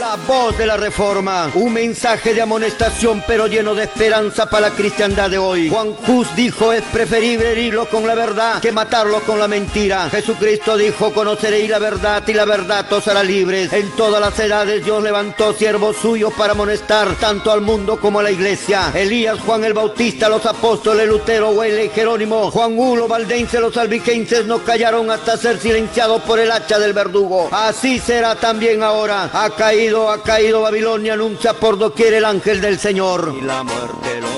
La voz de la Reforma, un mensaje de amonestación pero lleno de esperanza para la cristiandad de hoy. Juan Hus dijo: es preferible herirlo con la verdad que matarlo con la mentira. Jesucristo dijo: conoceréis la verdad y la verdad os hará libres. En todas las edades Dios levantó siervos suyos para amonestar tanto al mundo como a la iglesia. Elías, Juan el Bautista, los apóstoles Lutero, Wesley, Jerónimo, Juan Hulo, Valdense, los albigenses no callaron hasta ser silenciados por el hacha del verdugo. Así será también ahora. Ha caído Babilonia, anuncia por doquier el ángel del Señor. Y la muerte lo...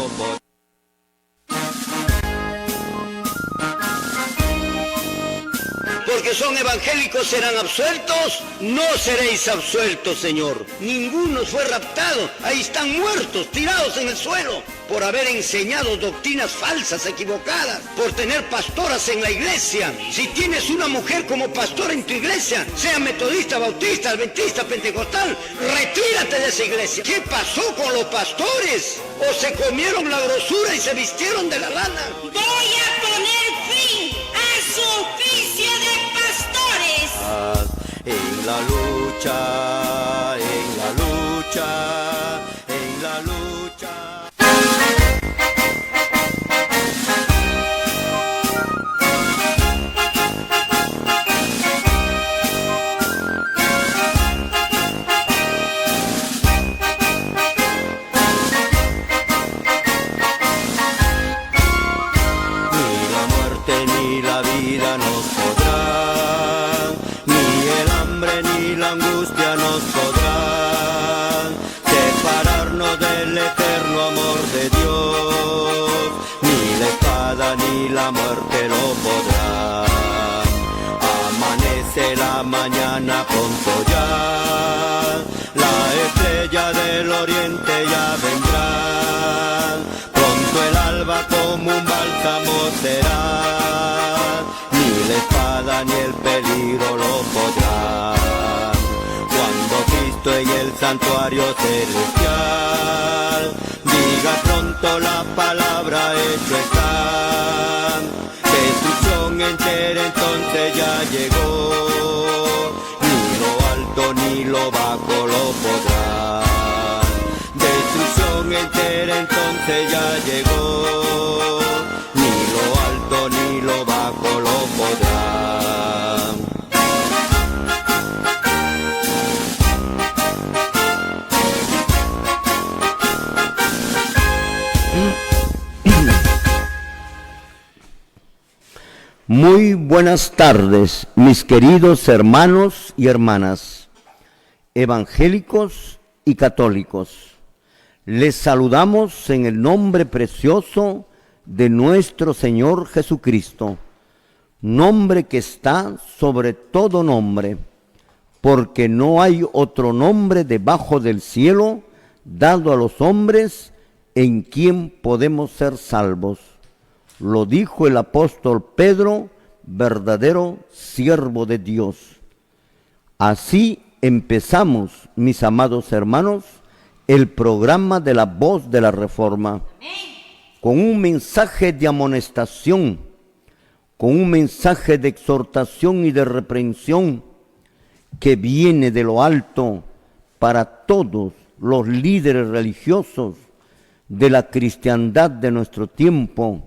Porque son evangélicos serán absueltos, no seréis absueltos, Señor. Ninguno fue raptado, ahí están muertos, tirados en el suelo, por haber enseñado doctrinas falsas, equivocadas, por tener pastoras en la iglesia. Si tienes una mujer como pastora en tu iglesia, sea metodista, bautista, adventista, pentecostal, retírate de esa iglesia. ¿Qué pasó con los pastores? ¿O se comieron la grosura y se vistieron de la lana? Voy a poner fin a su oficio de pastores. En la lucha, en la lucha, en la lucha. La muerte lo podrá. Amanece la mañana pronto ya, la estrella del oriente ya vendrá. Pronto el alba como un bálsamo será, ni la espada ni el peligro lo podrá. Cuando Cristo en el santuario celestial diga pronto la palabra hecho está. Destrucción entera entonces ya llegó, ni lo alto ni lo bajo lo podrán. Destrucción entera entonces ya llegó, ni lo alto ni lo bajo lo podrán. Muy buenas tardes, mis queridos hermanos y hermanas, evangélicos y católicos. Les saludamos en el nombre precioso de nuestro Señor Jesucristo, nombre que está sobre todo nombre, porque no hay otro nombre debajo del cielo dado a los hombres en quien podemos ser salvos. Lo dijo el apóstol Pedro, verdadero siervo de Dios. Así empezamos, mis amados hermanos, el programa de la voz de la Reforma, con un mensaje de amonestación, con un mensaje de exhortación y de reprensión que viene de lo alto para todos los líderes religiosos de la cristiandad de nuestro tiempo,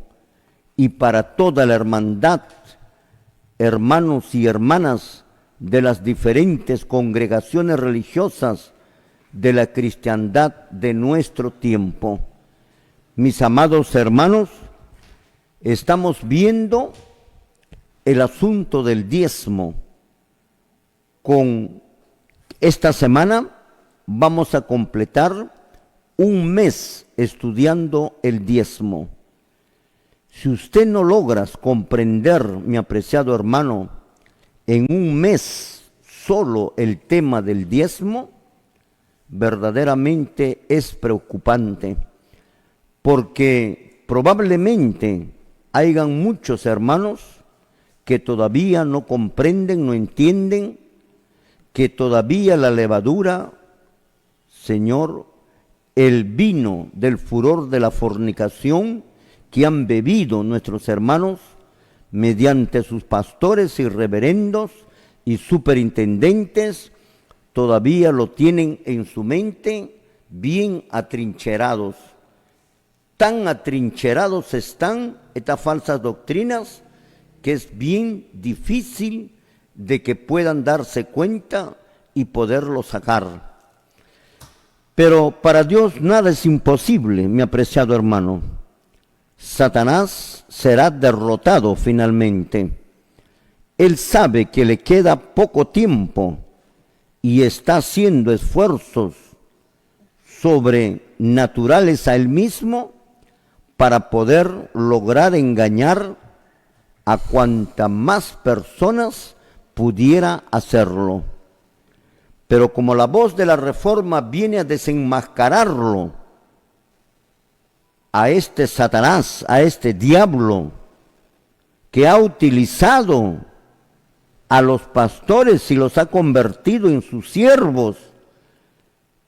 y para toda la hermandad, hermanos y hermanas de las diferentes congregaciones religiosas de la cristiandad de nuestro tiempo. Mis amados hermanos, estamos viendo el asunto del diezmo. Con esta semana vamos a completar un mes estudiando el diezmo. Si usted no logra comprender, mi apreciado hermano, en un mes solo el tema del diezmo, verdaderamente es preocupante, porque probablemente hayan muchos hermanos que todavía no comprenden, no entienden, que todavía la levadura, Señor, el vino del furor de la fornicación que han bebido nuestros hermanos mediante sus pastores y reverendos y superintendentes, todavía lo tienen en su mente bien atrincherados. Tan atrincherados están estas falsas doctrinas que es bien difícil de que puedan darse cuenta y poderlo sacar. Pero para Dios nada es imposible, mi apreciado hermano. Satanás será derrotado finalmente. Él sabe que le queda poco tiempo y está haciendo esfuerzos sobrenaturales a él mismo para poder lograr engañar a cuanta más personas pudiera hacerlo. Pero como la voz de la Reforma viene a desenmascararlo, a este Satanás, a este diablo, que ha utilizado a los pastores y los ha convertido en sus siervos,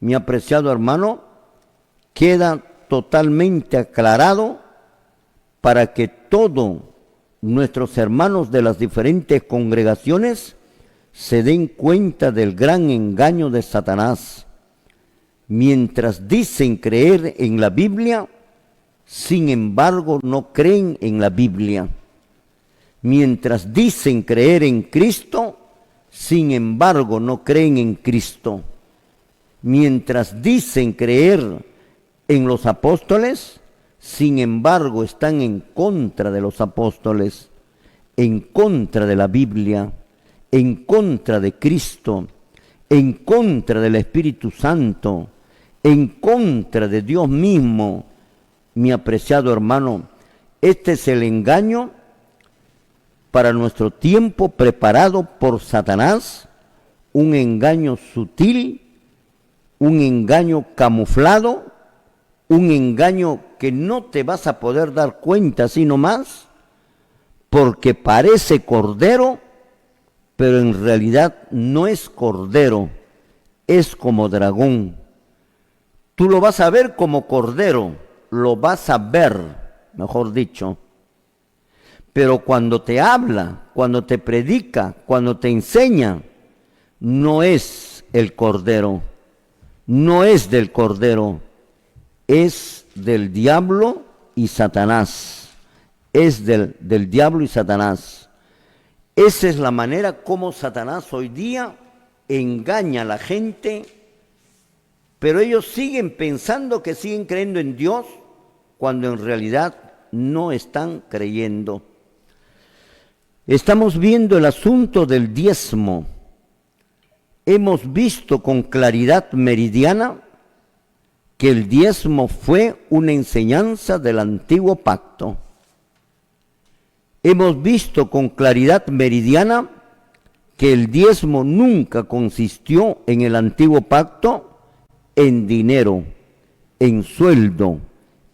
mi apreciado hermano, queda totalmente aclarado para que todos nuestros hermanos de las diferentes congregaciones se den cuenta del gran engaño de Satanás. Mientras dicen creer en la Biblia, sin embargo no creen en la Biblia. Mientras dicen creer en Cristo, sin embargo no creen en Cristo. Mientras dicen creer en los apóstoles, sin embargo están en contra de los apóstoles, en contra de la Biblia, en contra de Cristo, en contra del Espíritu Santo, en contra de Dios mismo. Mi apreciado hermano, este es el engaño para nuestro tiempo preparado por Satanás, un engaño sutil, un engaño camuflado, un engaño que no te vas a poder dar cuenta así nomás, porque parece cordero, pero en realidad no es cordero, es como dragón. Tú lo vas a ver como cordero, lo vas a ver, mejor dicho. Pero cuando te habla, cuando te predica, cuando te enseña, no es el cordero, no es del cordero, es del diablo y Satanás, es del diablo y Satanás. Esa es la manera como Satanás hoy día engaña a la gente, pero ellos siguen pensando que siguen creyendo en Dios, cuando en realidad no están creyendo. Estamos viendo el asunto del diezmo. Hemos visto con claridad meridiana que el diezmo fue una enseñanza del antiguo pacto. Hemos visto con claridad meridiana que el diezmo nunca consistió en el antiguo pacto en dinero, en sueldo,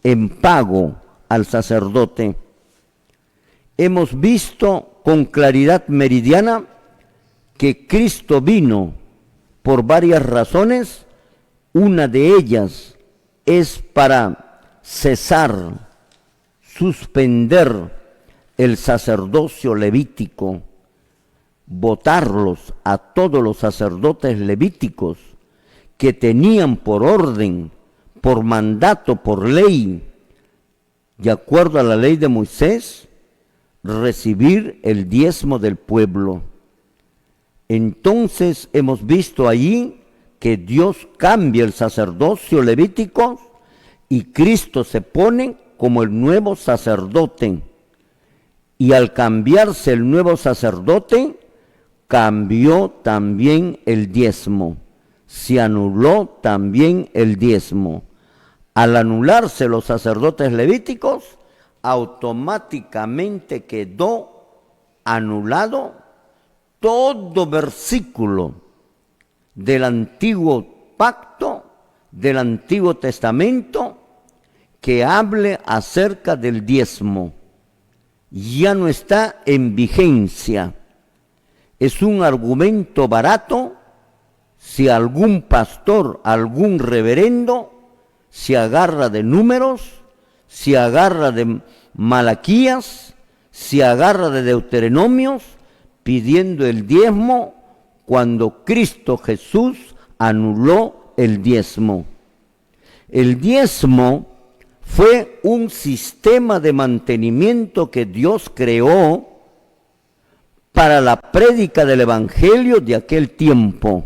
en pago al sacerdote. Hemos visto con claridad meridiana que Cristo vino por varias razones. Una de ellas es para cesar, suspender el sacerdocio levítico, votarlos a todos los sacerdotes levíticos que tenían por orden, por mandato, por ley, de acuerdo a la ley de Moisés, recibir el diezmo del pueblo. Entonces hemos visto allí que Dios cambia el sacerdocio levítico y Cristo se pone como el nuevo sacerdote. Y al cambiarse el nuevo sacerdote, cambió también el diezmo. Se anuló también el diezmo. Al anularse los sacerdotes levíticos, automáticamente quedó anulado todo versículo del antiguo pacto, del Antiguo Testamento, que hable acerca del diezmo. Ya no está en vigencia. Es un argumento barato si algún pastor, algún reverendo se agarra de números, se agarra de Malaquías, se agarra de Deuteronomios, pidiendo el diezmo, cuando Cristo Jesús anuló el diezmo. El diezmo fue un sistema de mantenimiento que Dios creó para la prédica del Evangelio de aquel tiempo.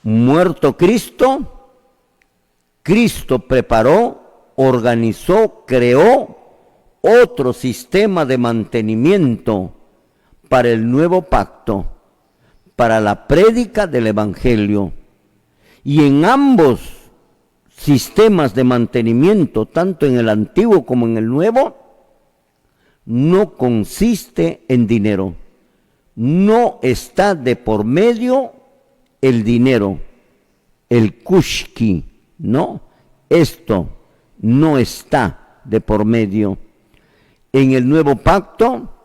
Muerto Cristo, Cristo preparó, organizó, creó otro sistema de mantenimiento para el nuevo pacto, para la prédica del Evangelio. Y en ambos sistemas de mantenimiento, tanto en el antiguo como en el nuevo, no consiste en dinero. No está de por medio el dinero, el kushki, no, esto no está de por medio. En el nuevo pacto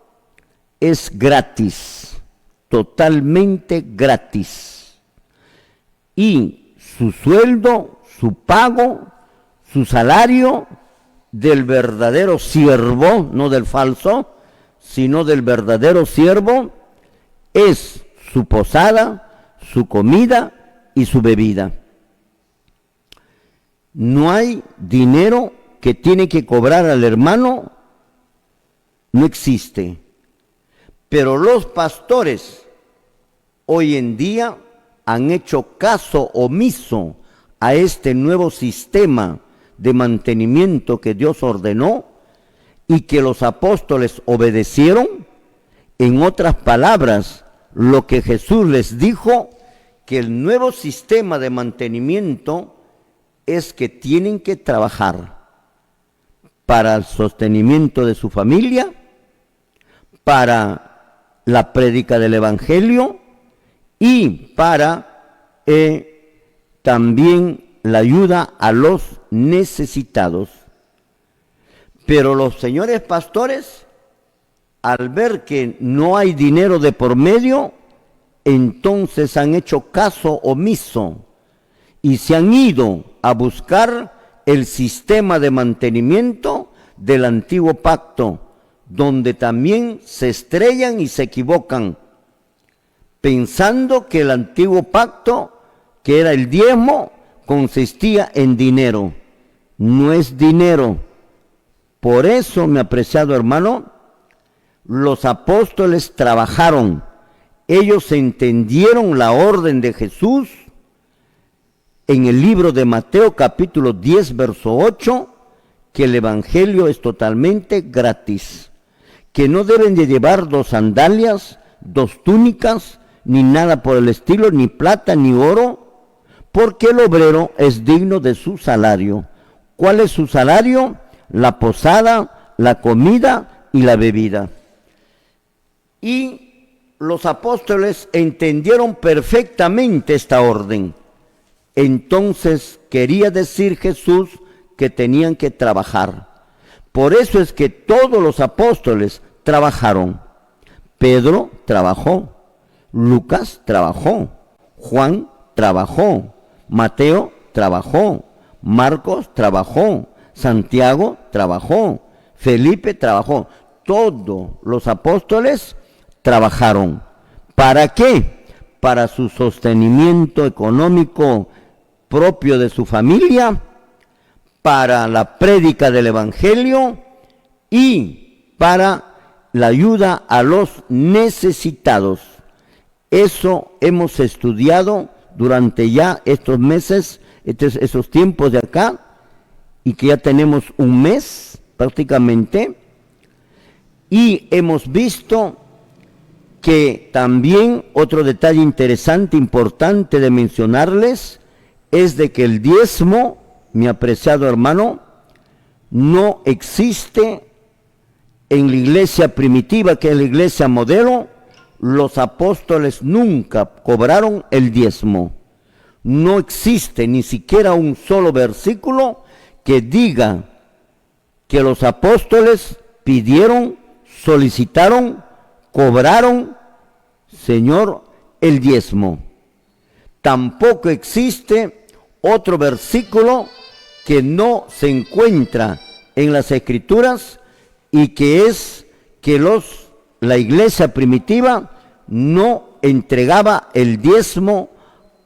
es gratis, totalmente gratis. Y su sueldo, su pago, su salario del verdadero siervo, no del falso, sino del verdadero siervo, es su posada, su comida y su bebida. No hay dinero que tiene que cobrar al hermano, no existe. Pero los pastores hoy en día han hecho caso omiso a este nuevo sistema de mantenimiento que Dios ordenó y que los apóstoles obedecieron. En otras palabras, lo que Jesús les dijo, que el nuevo sistema de mantenimiento es que tienen que trabajar para el sostenimiento de su familia, para la prédica del Evangelio y para también la ayuda a los necesitados. Pero los señores pastores, al ver que no hay dinero de por medio, entonces han hecho caso omiso y se han ido a buscar el sistema de mantenimiento del antiguo pacto, donde también se estrellan y se equivocan, pensando que el antiguo pacto, que era el diezmo, consistía en dinero. No es dinero. Por eso, mi apreciado hermano, los apóstoles trabajaron. Ellos entendieron la orden de Jesús en el libro de Mateo capítulo 10, verso 8, que el Evangelio es totalmente gratis, que no deben de llevar 2 sandalias, 2 túnicas, ni nada por el estilo, ni plata, ni oro, porque el obrero es digno de su salario. ¿Cuál es su salario? La posada, la comida y la bebida. Y los apóstoles entendieron perfectamente esta orden. Entonces quería decir Jesús que tenían que trabajar. Por eso es que todos los apóstoles trabajaron. Pedro trabajó, Lucas trabajó, Juan trabajó, Mateo trabajó, Marcos trabajó, Santiago trabajó, Felipe trabajó. Todos los apóstoles trabajaron. ¿Para qué? Para su sostenimiento económico propio de su familia, para la prédica del Evangelio y para la ayuda a los necesitados. Eso hemos estudiado durante ya estos meses, esos tiempos de acá, y que ya tenemos un mes prácticamente, y hemos visto que también otro detalle interesante, importante de mencionarles, es de que el diezmo, mi apreciado hermano, no existe en la iglesia primitiva, que es la iglesia modelo. Los apóstoles nunca cobraron el diezmo. No existe ni siquiera un solo versículo que diga que los apóstoles pidieron, solicitaron, cobraron, Señor, el diezmo. Tampoco existe otro versículo que no se encuentra en las Escrituras y que es que la iglesia primitiva no entregaba el diezmo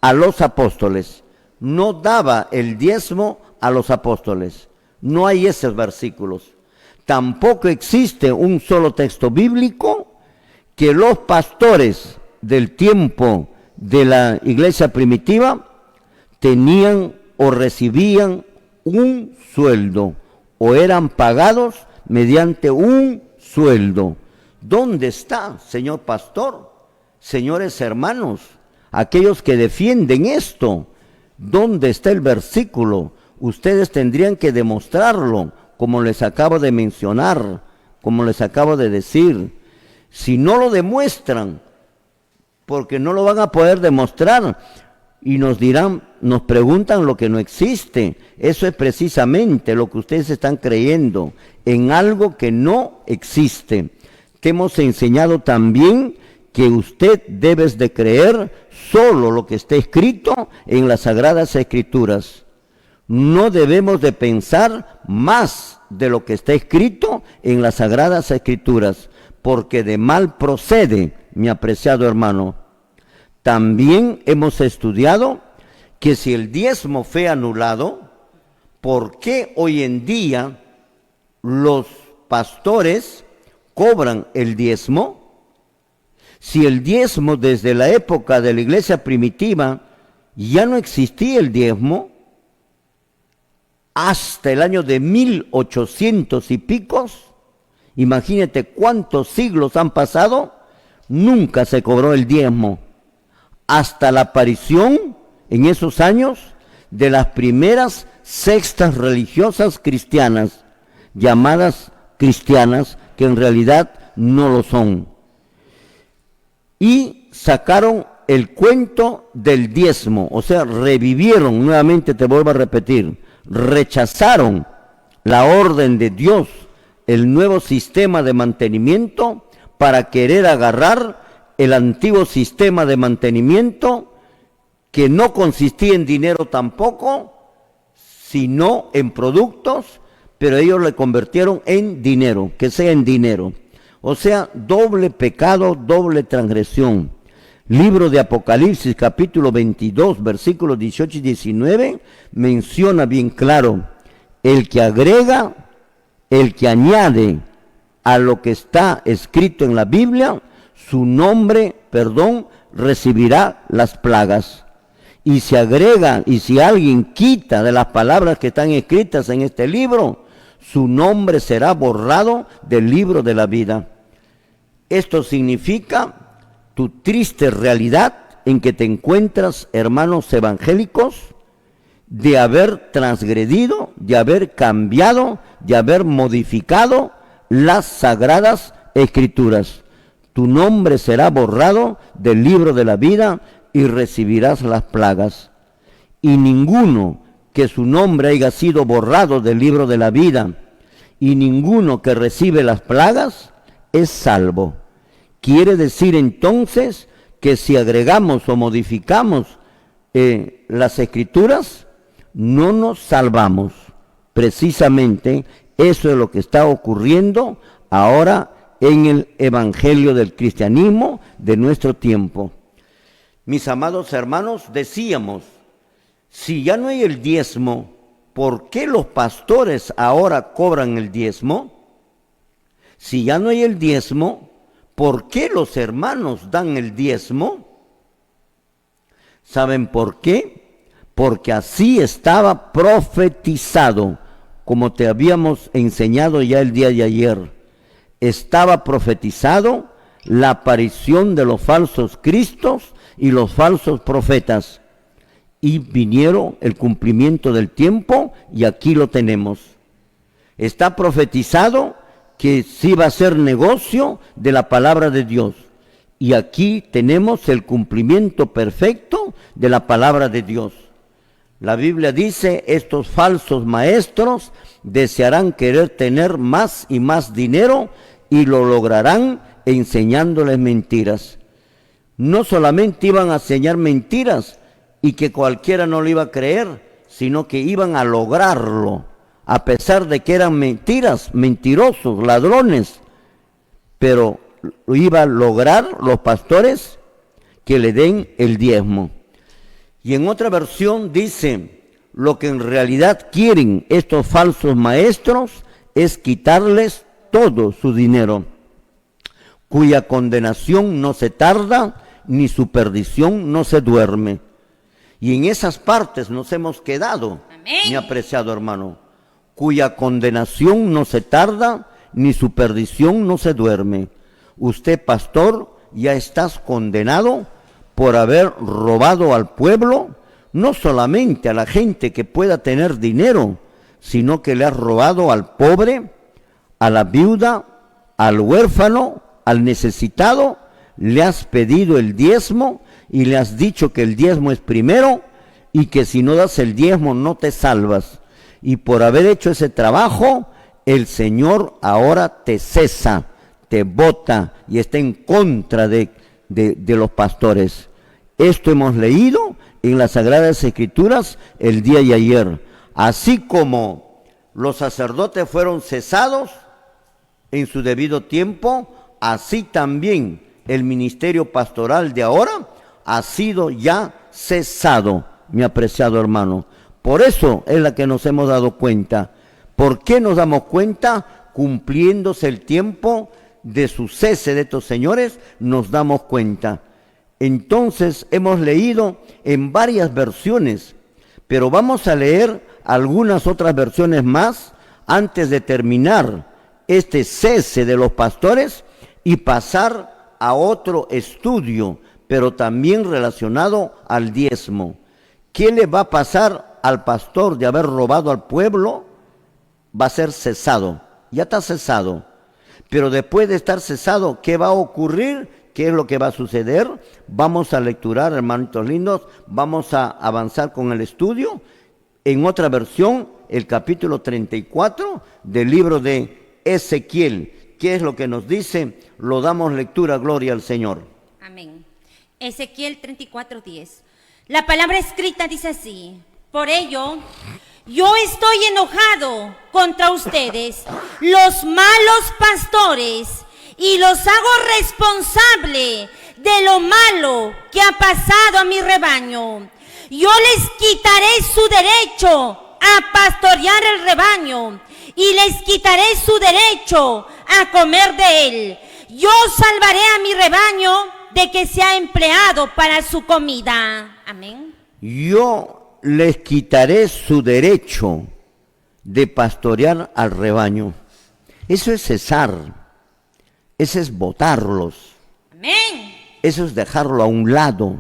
a los apóstoles, no daba el diezmo a los apóstoles. No hay esos versículos. Tampoco existe un solo texto bíblico que los pastores del tiempo de la iglesia primitiva tenían o recibían un sueldo o eran pagados mediante un sueldo. ¿Dónde está, señor pastor? Señores hermanos, aquellos que defienden esto, ¿dónde está el versículo? Ustedes tendrían que demostrarlo, como les acabo de mencionar, como les acabo de decir. Si no lo demuestran, porque no lo van a poder demostrar, y nos dirán, nos preguntan lo que no existe. Eso es precisamente lo que ustedes están creyendo, en algo que no existe. Te hemos enseñado también que usted debe de creer solo lo que está escrito en las Sagradas Escrituras. No debemos de pensar más de lo que está escrito en las Sagradas Escrituras, porque de mal procede, mi apreciado hermano. También hemos estudiado que si el diezmo fue anulado, ¿por qué hoy en día los pastores cobran el diezmo? Si el diezmo desde la época de la iglesia primitiva ya no existía el diezmo, hasta el año de 1800 y picos, imagínate cuántos siglos han pasado, nunca se cobró el diezmo, hasta la aparición en esos años de las primeras sectas religiosas cristianas, llamadas cristianas, que en realidad no lo son. Y sacaron el cuento del diezmo, o sea, revivieron, nuevamente te vuelvo a repetir, rechazaron la orden de Dios, el nuevo sistema de mantenimiento, para querer agarrar el antiguo sistema de mantenimiento, que no consistía en dinero tampoco, sino en productos, pero ellos le convirtieron en dinero, que sea en dinero. O sea, doble pecado, doble transgresión. Libro de Apocalipsis, capítulo 22, versículos 18 y 19, menciona bien claro, el que agrega, el que añade a lo que está escrito en la Biblia, su nombre, recibirá las plagas. Y se agrega, y si alguien quita de las palabras que están escritas en este libro, su nombre será borrado del libro de la vida. Esto significa tu triste realidad en que te encuentras, hermanos evangélicos, de haber transgredido, de haber cambiado, de haber modificado las Sagradas Escrituras. Tu nombre será borrado del libro de la vida y recibirás las plagas. Y ninguno que su nombre haya sido borrado del libro de la vida y ninguno que recibe las plagas es salvo. Quiere decir entonces que si agregamos o modificamos las Escrituras, no nos salvamos. Precisamente eso es lo que está ocurriendo ahora en el evangelio del cristianismo de nuestro tiempo. Mis amados hermanos, decíamos, si ya no hay el diezmo, ¿por qué los pastores ahora cobran el diezmo? Si ya no hay el diezmo, ¿por qué los hermanos dan el diezmo? ¿Saben por qué? Porque así estaba profetizado, como te habíamos enseñado ya el día de ayer. Estaba profetizado la aparición de los falsos cristos y los falsos profetas. Y vinieron el cumplimiento del tiempo y aquí lo tenemos. Está profetizado que sí va a ser negocio de la palabra de Dios. Y aquí tenemos el cumplimiento perfecto de la palabra de Dios. La Biblia dice, estos falsos maestros desearán querer tener más y más dinero y lo lograrán enseñándoles mentiras. No solamente iban a enseñar mentiras y que cualquiera no lo iba a creer, sino que iban a lograrlo, a pesar de que eran mentiras, mentirosos, ladrones, pero lo iban a lograr los pastores que le den el diezmo. Y en otra versión dice, lo que en realidad quieren estos falsos maestros es quitarles todo su dinero, cuya condenación no se tarda, ni su perdición no se duerme. Y en esas partes nos hemos quedado, mi apreciado hermano, cuya condenación no se tarda, ni su perdición no se duerme. Usted, pastor, ya estás condenado por haber robado al pueblo, no solamente a la gente que pueda tener dinero, sino que le has robado al pobre, a la viuda, al huérfano, al necesitado. Le has pedido el diezmo y le has dicho que el diezmo es primero y que si no das el diezmo no te salvas. Y por haber hecho ese trabajo, el Señor ahora te cesa, te bota y está en contra de los pastores. Esto hemos leído en las Sagradas Escrituras el día de ayer. Así como los sacerdotes fueron cesados en su debido tiempo, así también el ministerio pastoral de ahora ha sido ya cesado, mi apreciado hermano. Por eso es la que nos hemos dado cuenta. ¿Por qué nos damos cuenta? Cumpliéndose el tiempo de su cese de estos señores, nos damos cuenta. Entonces hemos leído en varias versiones, pero vamos a leer algunas otras versiones más antes de terminar este cese de los pastores y pasar a otro estudio, pero también relacionado al diezmo. ¿Qué le va a pasar al pastor de haber robado al pueblo? Va a ser cesado, ya está cesado. Pero después de estar cesado, ¿qué va a ocurrir? ¿Qué es lo que va a suceder? Vamos a lecturar, hermanitos lindos, vamos a avanzar con el estudio. En otra versión, el capítulo 34 del libro de Ezequiel. ¿Qué es lo que nos dice? Lo damos lectura, gloria al Señor. Amén. Ezequiel 34:10. La palabra escrita dice así: por ello, yo estoy enojado contra ustedes, los malos pastores, y los hago responsable de lo malo que ha pasado a mi rebaño. Yo les quitaré su derecho a pastorear el rebaño y les quitaré su derecho a comer de él. Yo salvaré a mi rebaño de que sea empleado para su comida. Amén. Yo les quitaré su derecho de pastorear al rebaño. Eso es cesar. Eso es botarlos. Amén. Eso es dejarlo a un lado.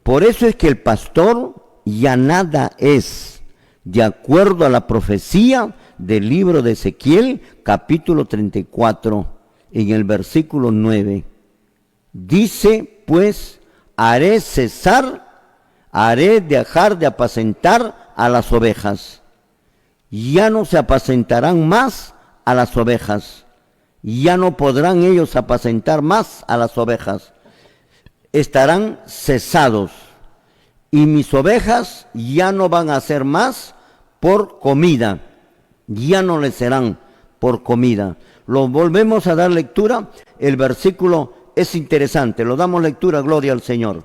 Por eso es que el pastor ya nada es, de acuerdo a la profecía del libro de Ezequiel, capítulo 34, en el versículo 9. Dice, pues, haré dejar de apacentar a las ovejas. Ya no se apacentarán más a las ovejas. Ya no podrán ellos apacentar más a las ovejas. Estarán cesados. Y mis ovejas ya no van a ser más por comida. Ya no les serán por comida. Lo volvemos a dar lectura. El versículo es interesante. Lo damos lectura, gloria al Señor.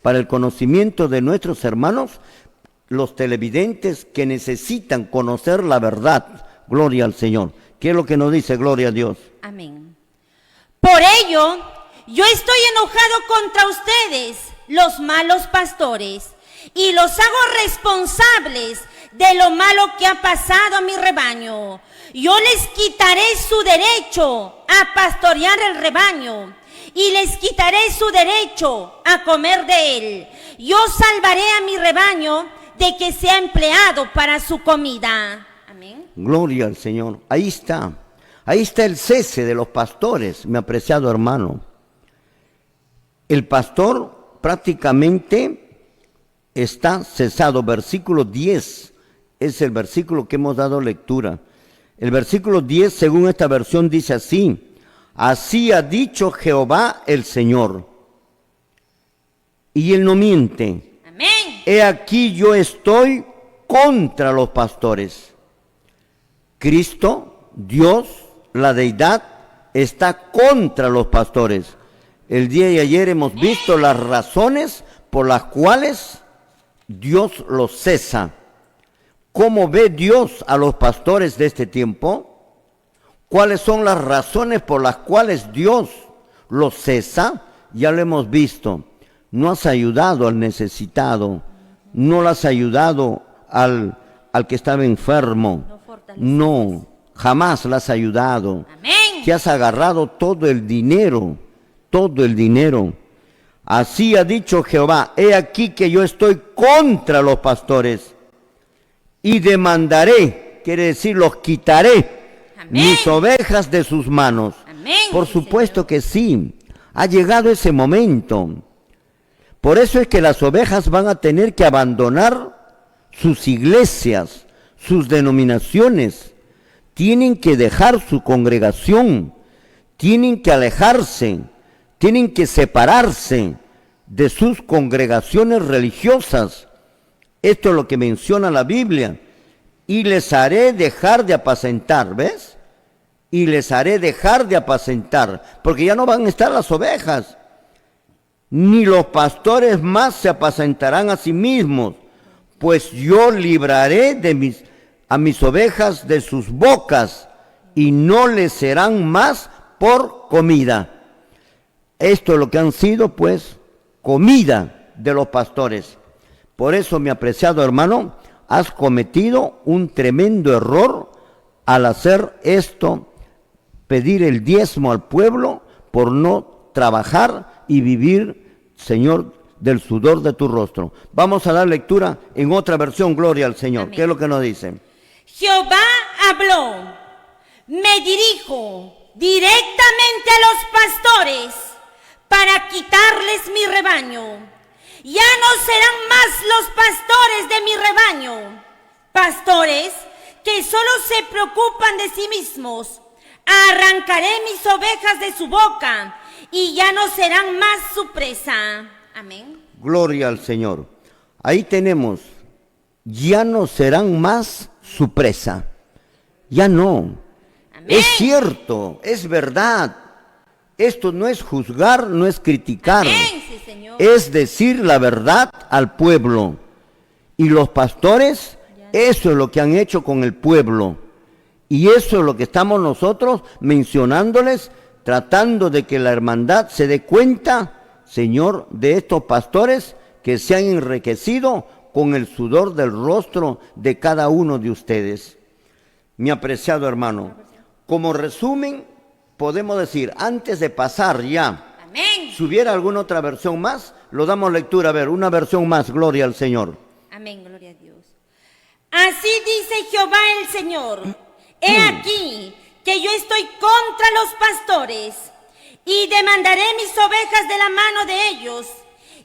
Para el conocimiento de nuestros hermanos, los televidentes que necesitan conocer la verdad. Gloria al Señor. ¿Qué es lo que nos dice? Gloria a Dios. Amén. Por ello, yo estoy enojado contra ustedes, los malos pastores, y los hago responsables de lo malo que ha pasado a mi rebaño. Yo les quitaré su derecho a pastorear el rebaño y les quitaré su derecho a comer de él. Yo salvaré a mi rebaño de que sea empleado para su comida. Amén. Gloria al Señor. Ahí está el cese de los pastores, mi apreciado hermano. El pastor prácticamente está cesado. Versículo 10 es el versículo que hemos dado lectura. El versículo 10, según esta versión, dice así: así ha dicho Jehová el Señor. Y él no miente. Amén. He aquí yo estoy contra los pastores. Cristo, Dios, la deidad, está contra los pastores. El día de ayer hemos visto las razones por las cuales Dios los cesa. ¿Cómo ve Dios a los pastores de este tiempo? ¿Cuáles son las razones por las cuales Dios los cesa? Ya lo hemos visto. No has ayudado al necesitado, no lo has ayudado al que estaba enfermo. No, jamás lo has ayudado. Amén. Te has agarrado todo el dinero, todo el dinero. Así ha dicho Jehová, he aquí que yo estoy contra los pastores y demandaré, quiere decir, los quitaré, Amén. mis ovejas de sus manos. Amén. Por Sí, supuesto Señor. que sí, ha llegado ese momento. Por eso es que las ovejas van a tener que abandonar sus iglesias, sus denominaciones, tienen que dejar su congregación, tienen que alejarse, tienen que separarse de sus congregaciones religiosas. Esto es lo que menciona la Biblia. Y les haré dejar de apacentar, ¿ves? Y les haré dejar de apacentar, porque ya no van a estar las ovejas. Ni los pastores más se apacentarán a sí mismos, pues yo libraré a mis ovejas de sus bocas, y no les serán más por comida. Esto es lo que han sido, pues, comida de los pastores. Por eso, mi apreciado hermano, has cometido un tremendo error al hacer esto, pedir el diezmo al pueblo por no trabajar y vivir, Señor, del sudor de tu rostro. Vamos a dar lectura en otra versión, gloria al Señor. Amén. ¿Qué es lo que nos dice? Jehová habló, me dirijo directamente a los pastores para quitarles mi rebaño. Ya no serán más los pastores de mi rebaño, pastores que solo se preocupan de sí mismos. Arrancaré mis ovejas de su boca y ya no serán más su presa. Amén. Gloria al Señor. Ahí tenemos, ya no serán más su presa. Ya no. Amén. Es cierto, es verdad. Esto no es juzgar, no es criticar. Amén, sí, Señor. Es decir la verdad al pueblo. Y los pastores, eso es lo que han hecho con el pueblo. Y eso es lo que estamos nosotros mencionándoles, tratando de que la hermandad se dé cuenta, Señor, de estos pastores que se han enriquecido con el sudor del rostro de cada uno de ustedes. Mi apreciado hermano, como resumen, podemos decir, antes de pasar ya, Amén. si hubiera alguna otra versión más, lo damos lectura. A ver, una versión más, gloria al Señor. Amén, gloria a Dios. Así dice Jehová el Señor. He aquí que yo estoy contra los pastores y demandaré mis ovejas de la mano de ellos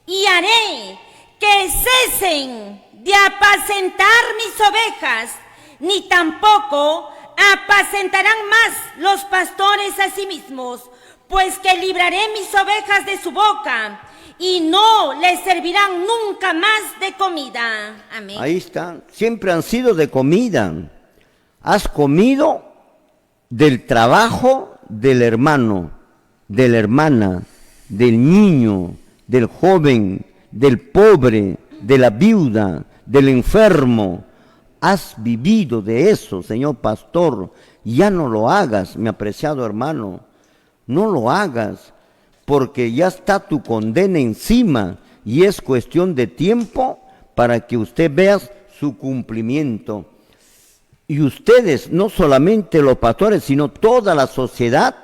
y haré que cesen de apacentar mis ovejas, ni tampoco apacentarán más los pastores a sí mismos, pues que libraré mis ovejas de su boca y no les servirán nunca más de comida. Amén. Ahí está, siempre han sido de comida. Has comido del trabajo del hermano, de la hermana, del niño, del joven, del pobre, de la viuda, del enfermo. Has vivido de eso, señor pastor. Ya no lo hagas, mi apreciado hermano. No lo hagas, porque ya está tu condena encima y es cuestión de tiempo para que usted vea su cumplimiento. Y ustedes, no solamente los pastores, sino toda la sociedad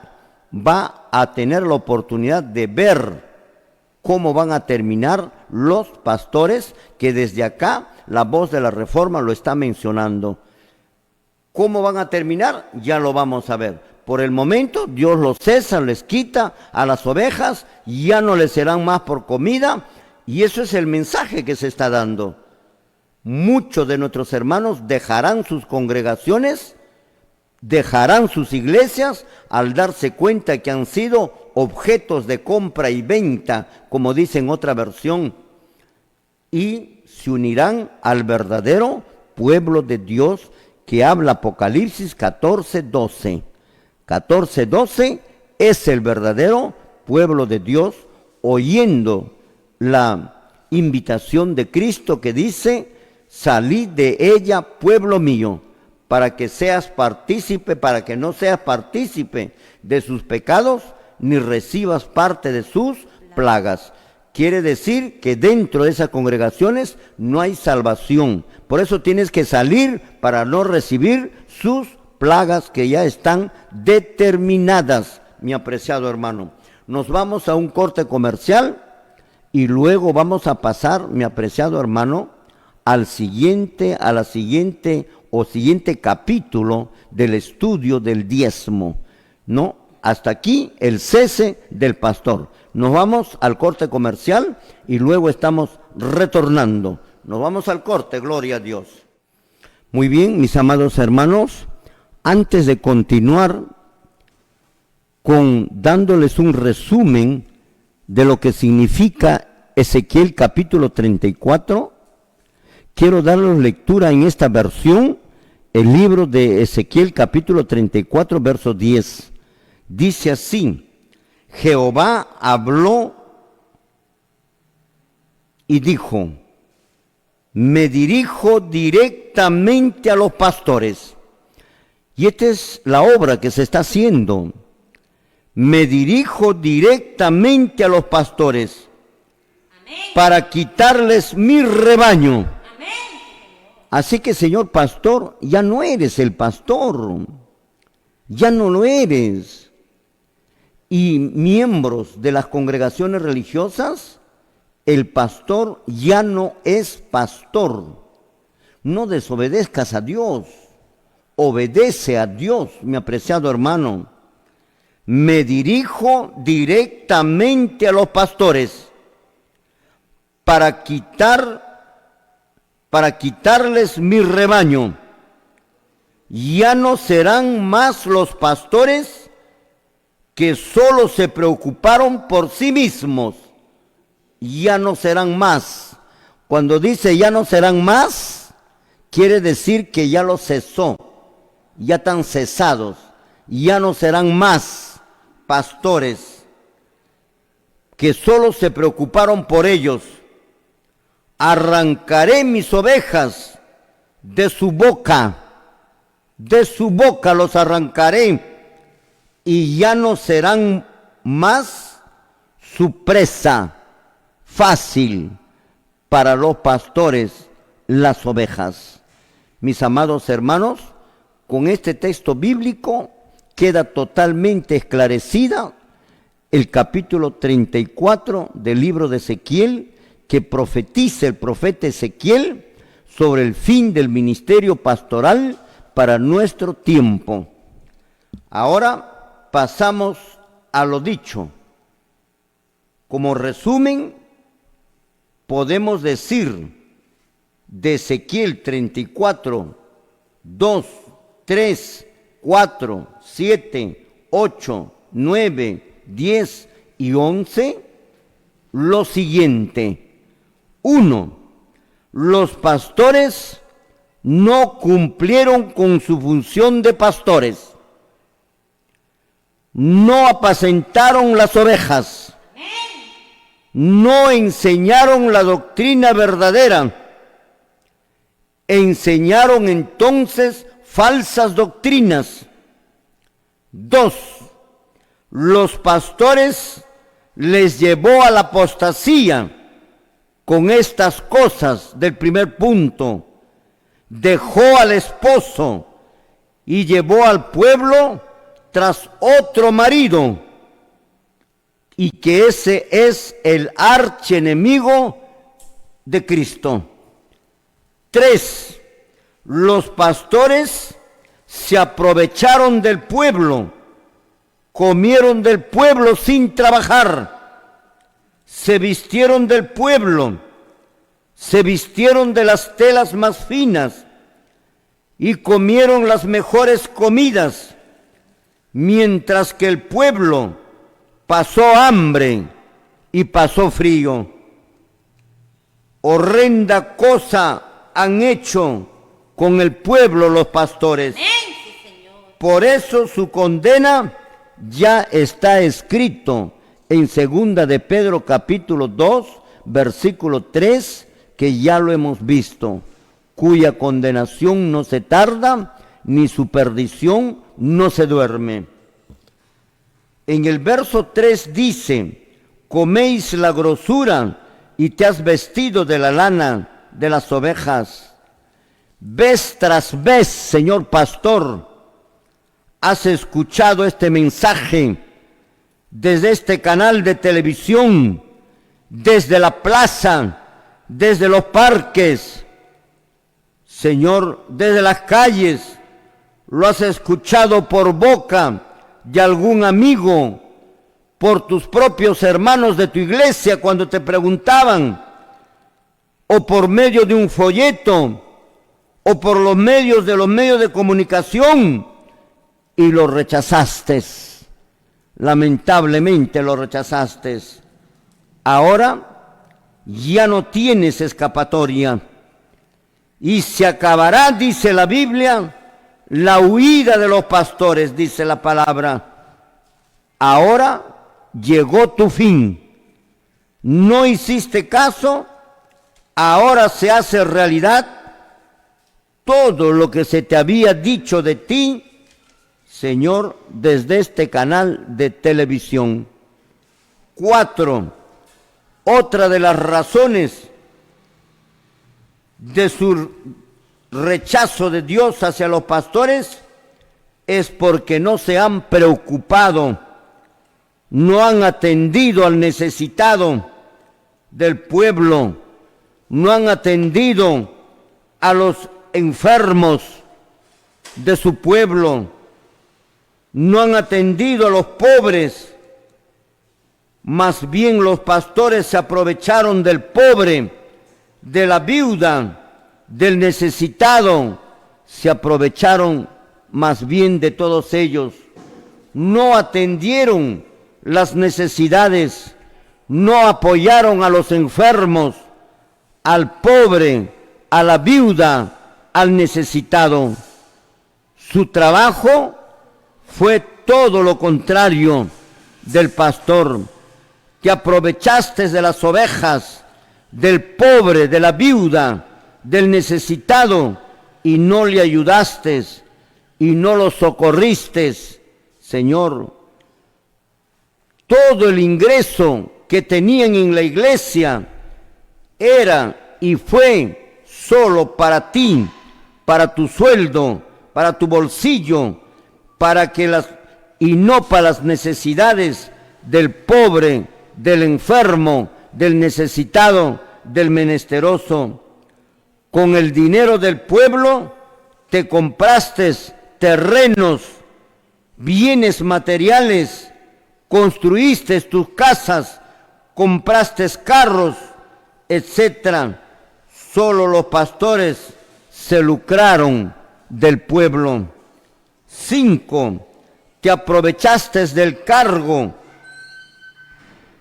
va a tener la oportunidad de ver cómo van a terminar los pastores, que desde acá la voz de la Reforma lo está mencionando. ¿Cómo van a terminar? Ya lo vamos a ver. Por el momento, Dios los cesa, les quita a las ovejas, ya no les serán más por comida, y eso es el mensaje que se está dando. Muchos de nuestros hermanos dejarán sus congregaciones, dejarán sus iglesias al darse cuenta que han sido objetos de compra y venta, como dice en otra versión, y se unirán al verdadero pueblo de Dios que habla Apocalipsis 14:12. 14:12 es el verdadero pueblo de Dios, oyendo la invitación de Cristo que dice: salid de ella, pueblo mío, para que seas partícipe, para que no seas partícipe de sus pecados, ni recibas parte de sus plagas. Quiere decir que dentro de esas congregaciones no hay salvación. Por eso tienes que salir para no recibir sus plagas que ya están determinadas, mi apreciado hermano. Nos vamos a un corte comercial y luego vamos a pasar, mi apreciado hermano, a la siguiente capítulo del estudio del diezmo, ¿no? Hasta aquí el cese del pastor. Nos vamos al corte comercial y luego estamos retornando. Nos vamos al corte, gloria a Dios. Muy bien, mis amados hermanos, antes de continuar dándoles un resumen de lo que significa Ezequiel capítulo 34, quiero darles lectura en esta versión, el libro de Ezequiel capítulo 34, verso 10. Dice así: Jehová habló y dijo: me dirijo directamente a los pastores. Y esta es la obra que se está haciendo. Me dirijo directamente a los pastores. Amén. Para quitarles mi rebaño. Amén. Así que, señor pastor, ya no eres el pastor. Ya no lo eres. Y miembros de las congregaciones religiosas, el pastor ya no es pastor. No desobedezcas a Dios, obedece a Dios, mi apreciado hermano. Me dirijo directamente a los pastores para quitarles mi rebaño. Ya no serán más los pastores que solo se preocuparon por sí mismos. Ya no serán más. Cuando dice ya no serán más, quiere decir que ya lo cesó, ya están cesados, ya no serán más pastores que solo se preocuparon por ellos. Arrancaré mis ovejas de su boca los arrancaré, y ya no serán más su presa fácil para los pastores, las ovejas. Mis amados hermanos, con este texto bíblico queda totalmente esclarecida el capítulo 34 del libro de Ezequiel, que profetiza el profeta Ezequiel sobre el fin del ministerio pastoral para nuestro tiempo. Ahora pasamos a lo dicho. Como resumen, podemos decir de Ezequiel 34, 2, 3, 4, 7, 8, 9, 10 y 11 lo siguiente. 1. Los pastores no cumplieron con su función de pastores. No apacentaron las ovejas. No enseñaron la doctrina verdadera. Enseñaron entonces falsas doctrinas. 2. Los pastores les llevó a la apostasía con estas cosas del primer punto. Dejó al esposo y llevó al pueblo tras otro marido, y que ese es el archienemigo de Cristo. 3. Los pastores se aprovecharon del pueblo, comieron del pueblo sin trabajar, se vistieron del pueblo, se vistieron de las telas más finas y comieron las mejores comidas, mientras que el pueblo pasó hambre y pasó frío. Horrenda cosa han hecho con el pueblo los pastores. Por eso su condena ya está escrito en segunda de Pedro capítulo 2, versículo 3, que ya lo hemos visto, cuya condenación no se tarda, ni su perdición no se duerme. En el verso 3 dice, coméis la grosura y te has vestido de la lana de las ovejas. Vez tras vez, señor pastor, has escuchado este mensaje desde este canal de televisión, desde la plaza, desde los parques, Señor, desde las calles, lo has escuchado por boca de algún amigo, por tus propios hermanos de tu iglesia cuando te preguntaban, o por medio de un folleto, o por los medios de comunicación, y lo rechazaste. Lamentablemente lo rechazaste. Ahora ya no tienes escapatoria. Y se acabará, dice la Biblia, la huida de los pastores, dice la palabra. Ahora llegó tu fin. No hiciste caso, ahora se hace realidad todo lo que se te había dicho de ti, Señor, desde este canal de televisión. 4. Otra de las razones de su rechazo de Dios hacia los pastores es porque no se han preocupado, no han atendido al necesitado del pueblo, no han atendido a los enfermos de su pueblo, no han atendido a los pobres. Más bien los pastores se aprovecharon del pobre, de la viuda, del necesitado, se aprovecharon más bien de todos ellos. No atendieron las necesidades, no apoyaron a los enfermos, al pobre, a la viuda, al necesitado. Su trabajo fue todo lo contrario del pastor. Te aprovechaste de las ovejas, del pobre, de la viuda, del necesitado, y no le ayudaste y no lo socorriste, Señor. Todo el ingreso que tenían en la iglesia era y fue solo para ti, para tu sueldo, para tu bolsillo, y no para las necesidades del pobre, del enfermo, del necesitado, del menesteroso. Con el dinero del pueblo te compraste terrenos, bienes materiales, construiste tus casas, compraste carros, etc. Solo los pastores se lucraron del pueblo. 5. Te aprovechaste del cargo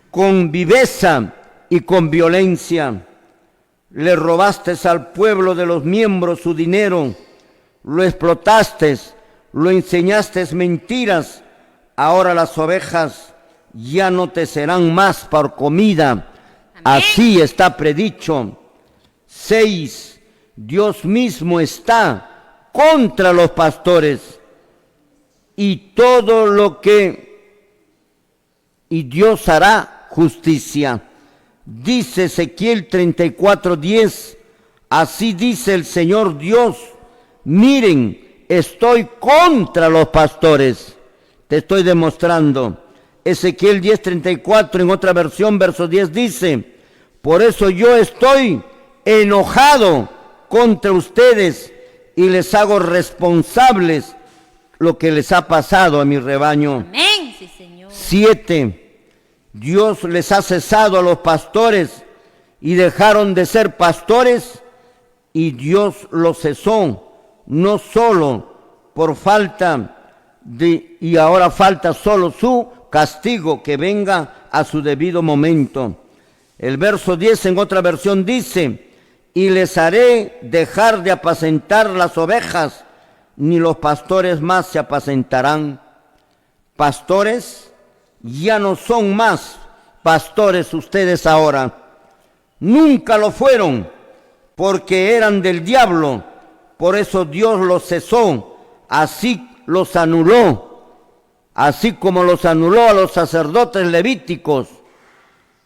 con viveza y con violencia. Le robaste al pueblo de los miembros su dinero, lo explotaste, lo enseñaste mentiras. Ahora las ovejas ya no te serán más por comida. Amén. Así está predicho. 6. Dios mismo está contra los pastores y Dios hará justicia. Dice Ezequiel 34:10, así dice el Señor Dios, miren, estoy contra los pastores. Te estoy demostrando. Ezequiel 10:34, en otra versión, verso 10 dice, por eso yo estoy enojado contra ustedes y les hago responsables lo que les ha pasado a mi rebaño. Amén, sí, Señor. 7. Dios les ha cesado a los pastores y dejaron de ser pastores, y Dios los cesó, no solo por y ahora falta solo su castigo, que venga a su debido momento. El verso 10 en otra versión dice, y les haré dejar de apacentar las ovejas, ni los pastores más se apacentarán. Pastores ya no son más pastores ustedes ahora. Nunca lo fueron, porque eran del diablo. Por eso Dios los cesó, así los anuló, así como los anuló a los sacerdotes levíticos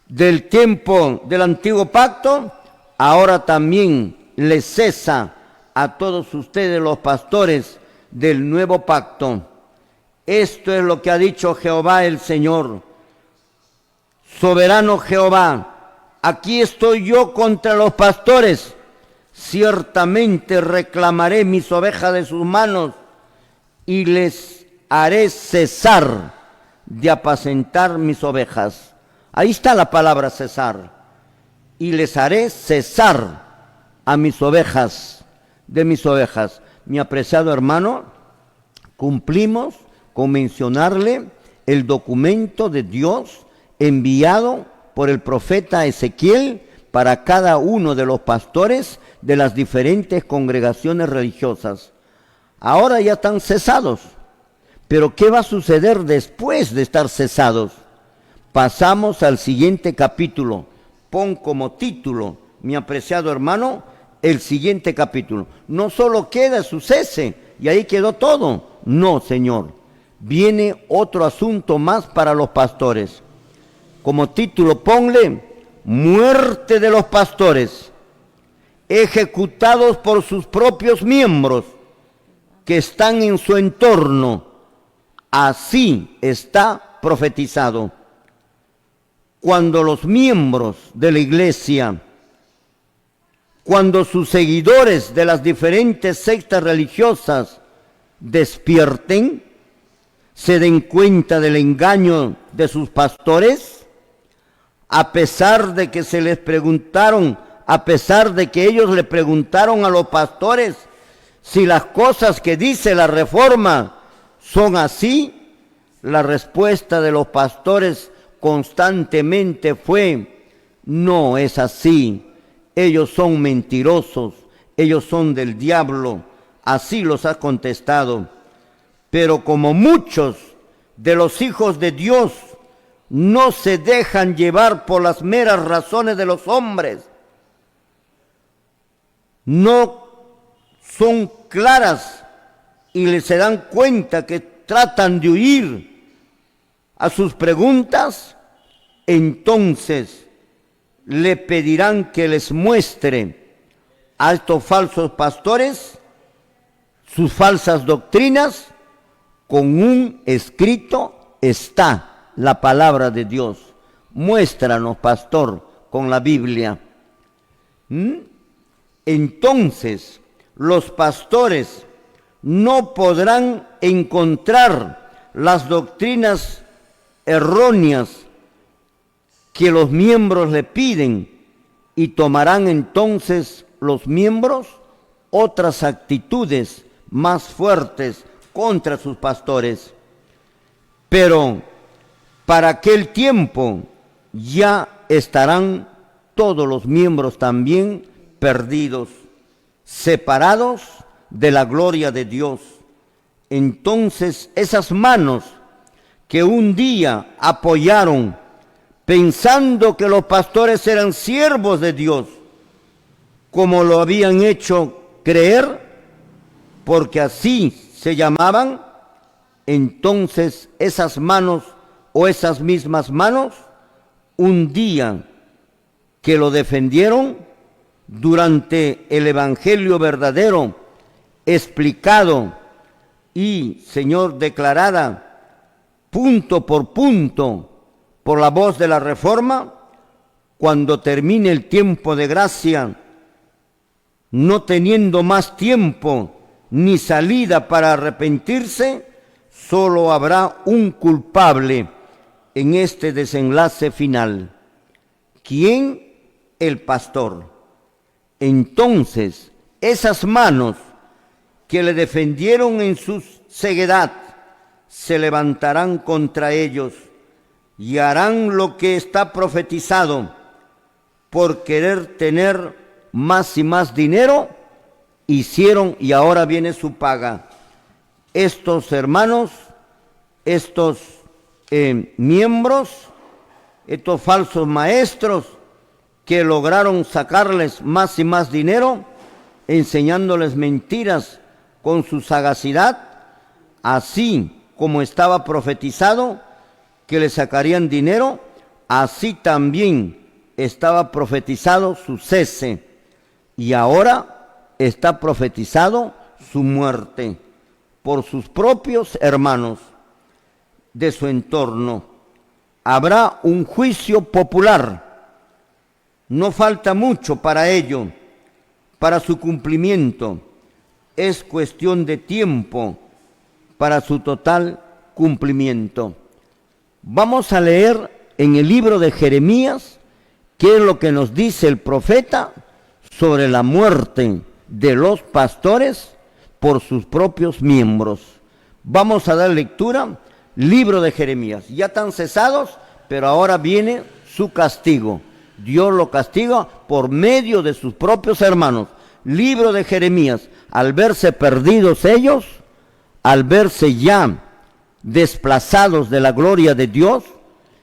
del tiempo del antiguo pacto, ahora también les cesa a todos ustedes los pastores del nuevo pacto. Esto es lo que ha dicho Jehová el Señor. Soberano Jehová, aquí estoy yo contra los pastores. Ciertamente reclamaré mis ovejas de sus manos y les haré cesar de apacentar mis ovejas. Ahí está la palabra cesar. Y les haré cesar a mis ovejas, de mis ovejas. Mi apreciado hermano, cumplimos con mencionarle el documento de Dios enviado por el profeta Ezequiel para cada uno de los pastores de las diferentes congregaciones religiosas. Ahora ya están cesados, pero ¿qué va a suceder después de estar cesados? Pasamos al siguiente capítulo. Pon como título, mi apreciado hermano, el siguiente capítulo. No solo queda su cese y ahí quedó todo. No, Señor. Viene otro asunto más para los pastores. Como título ponle, muerte de los pastores, ejecutados por sus propios miembros que están en su entorno. Así está profetizado. Cuando los miembros de la iglesia, cuando sus seguidores de las diferentes sectas religiosas despierten, se den cuenta del engaño de sus pastores, a pesar de que se les preguntaron, a pesar de que ellos le preguntaron a los pastores si las cosas que dice la Reforma son así, la respuesta de los pastores constantemente fue: no es así, ellos son mentirosos, ellos son del diablo. Así los ha contestado. Pero como muchos de los hijos de Dios no se dejan llevar por las meras razones de los hombres, no son claras y se dan cuenta que tratan de huir a sus preguntas, entonces le pedirán que les muestre a estos falsos pastores sus falsas doctrinas. Con un escrito está la palabra de Dios. Muéstranos, pastor, con la Biblia. Entonces los pastores no podrán encontrar las doctrinas erróneas que los miembros le piden, y tomarán entonces los miembros otras actitudes más fuertes contra sus pastores. Pero para aquel tiempo ya estarán todos los miembros también perdidos, separados de la gloria de Dios. Entonces esas manos que un día apoyaron pensando que los pastores eran siervos de Dios, como lo habían hecho creer, porque así se llamaban, entonces esas manos o esas mismas manos, un día que lo defendieron durante el evangelio verdadero, explicado y, Señor, declarada punto por punto por la voz de la Reforma, cuando termine el tiempo de gracia, no teniendo más tiempo ni salida para arrepentirse, solo habrá un culpable en este desenlace final. ¿Quién? El pastor. Entonces, esas manos que le defendieron en su ceguedad se levantarán contra ellos y harán lo que está profetizado. Por querer tener más y más dinero, hicieron y ahora viene su paga. Estos hermanos, estos miembros estos falsos maestros que lograron sacarles más y más dinero, enseñándoles mentiras con su sagacidad, así como estaba profetizado que le sacarían dinero, así también estaba profetizado su cese, y ahora está profetizado su muerte por sus propios hermanos de su entorno. Habrá un juicio popular, no falta mucho para ello, para su cumplimiento. Es cuestión de tiempo para su total cumplimiento. Vamos a leer en el libro de Jeremías qué es lo que nos dice el profeta sobre la muerte de los pastores por sus propios miembros. Vamos a dar lectura, libro de Jeremías. Ya están cesados, pero ahora viene su castigo. Dios lo castiga por medio de sus propios hermanos. Libro de Jeremías. Al verse perdidos ellos, al verse ya desplazados de la gloria de Dios,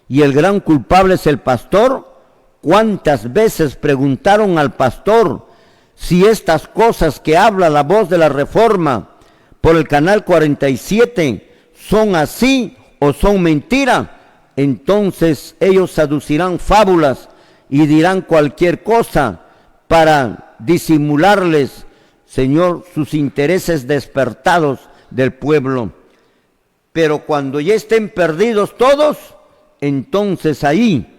y el gran culpable es el pastor, ¿cuántas veces preguntaron al pastor si estas cosas que habla la voz de la Reforma por el canal 47 son así o son mentira? Entonces ellos aducirán fábulas y dirán cualquier cosa para disimularles, Señor, sus intereses despertados del pueblo. Pero cuando ya estén perdidos todos, entonces ahí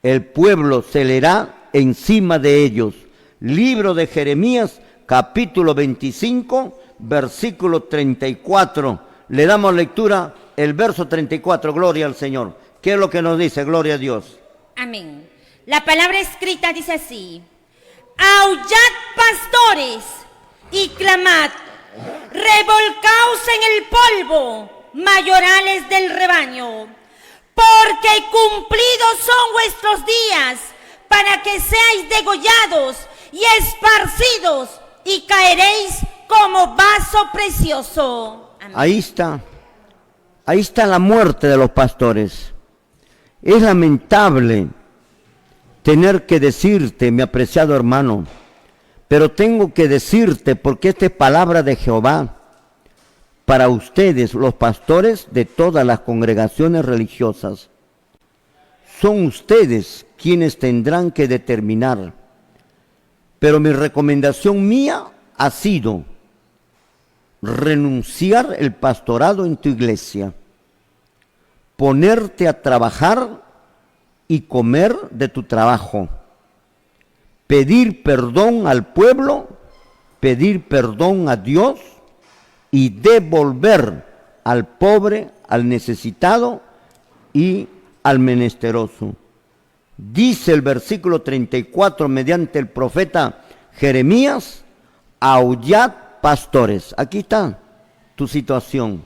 el pueblo se leerá encima de ellos. Libro de Jeremías, capítulo 25, versículo 34. Le damos lectura el verso 34, gloria al Señor. ¿Qué es lo que nos dice? Gloria a Dios. Amén. La palabra escrita dice así: aullad, pastores, y clamad, revolcaos en el polvo, mayorales del rebaño, porque cumplidos son vuestros días, para que seáis degollados y esparcidos, y caeréis como vaso precioso. Amén. Ahí está la muerte de los pastores. Es lamentable tener que decirte, mi apreciado hermano, pero tengo que decirte porque esta es palabra de Jehová para ustedes, los pastores de todas las congregaciones religiosas. Son ustedes quienes tendrán que determinar, pero mi recomendación mía ha sido renunciar el pastorado en tu iglesia, ponerte a trabajar y comer de tu trabajo, pedir perdón al pueblo, pedir perdón a Dios y devolver al pobre, al necesitado y al menesteroso. Dice el versículo 34 mediante el profeta Jeremías: aullad, pastores. Aquí está tu situación.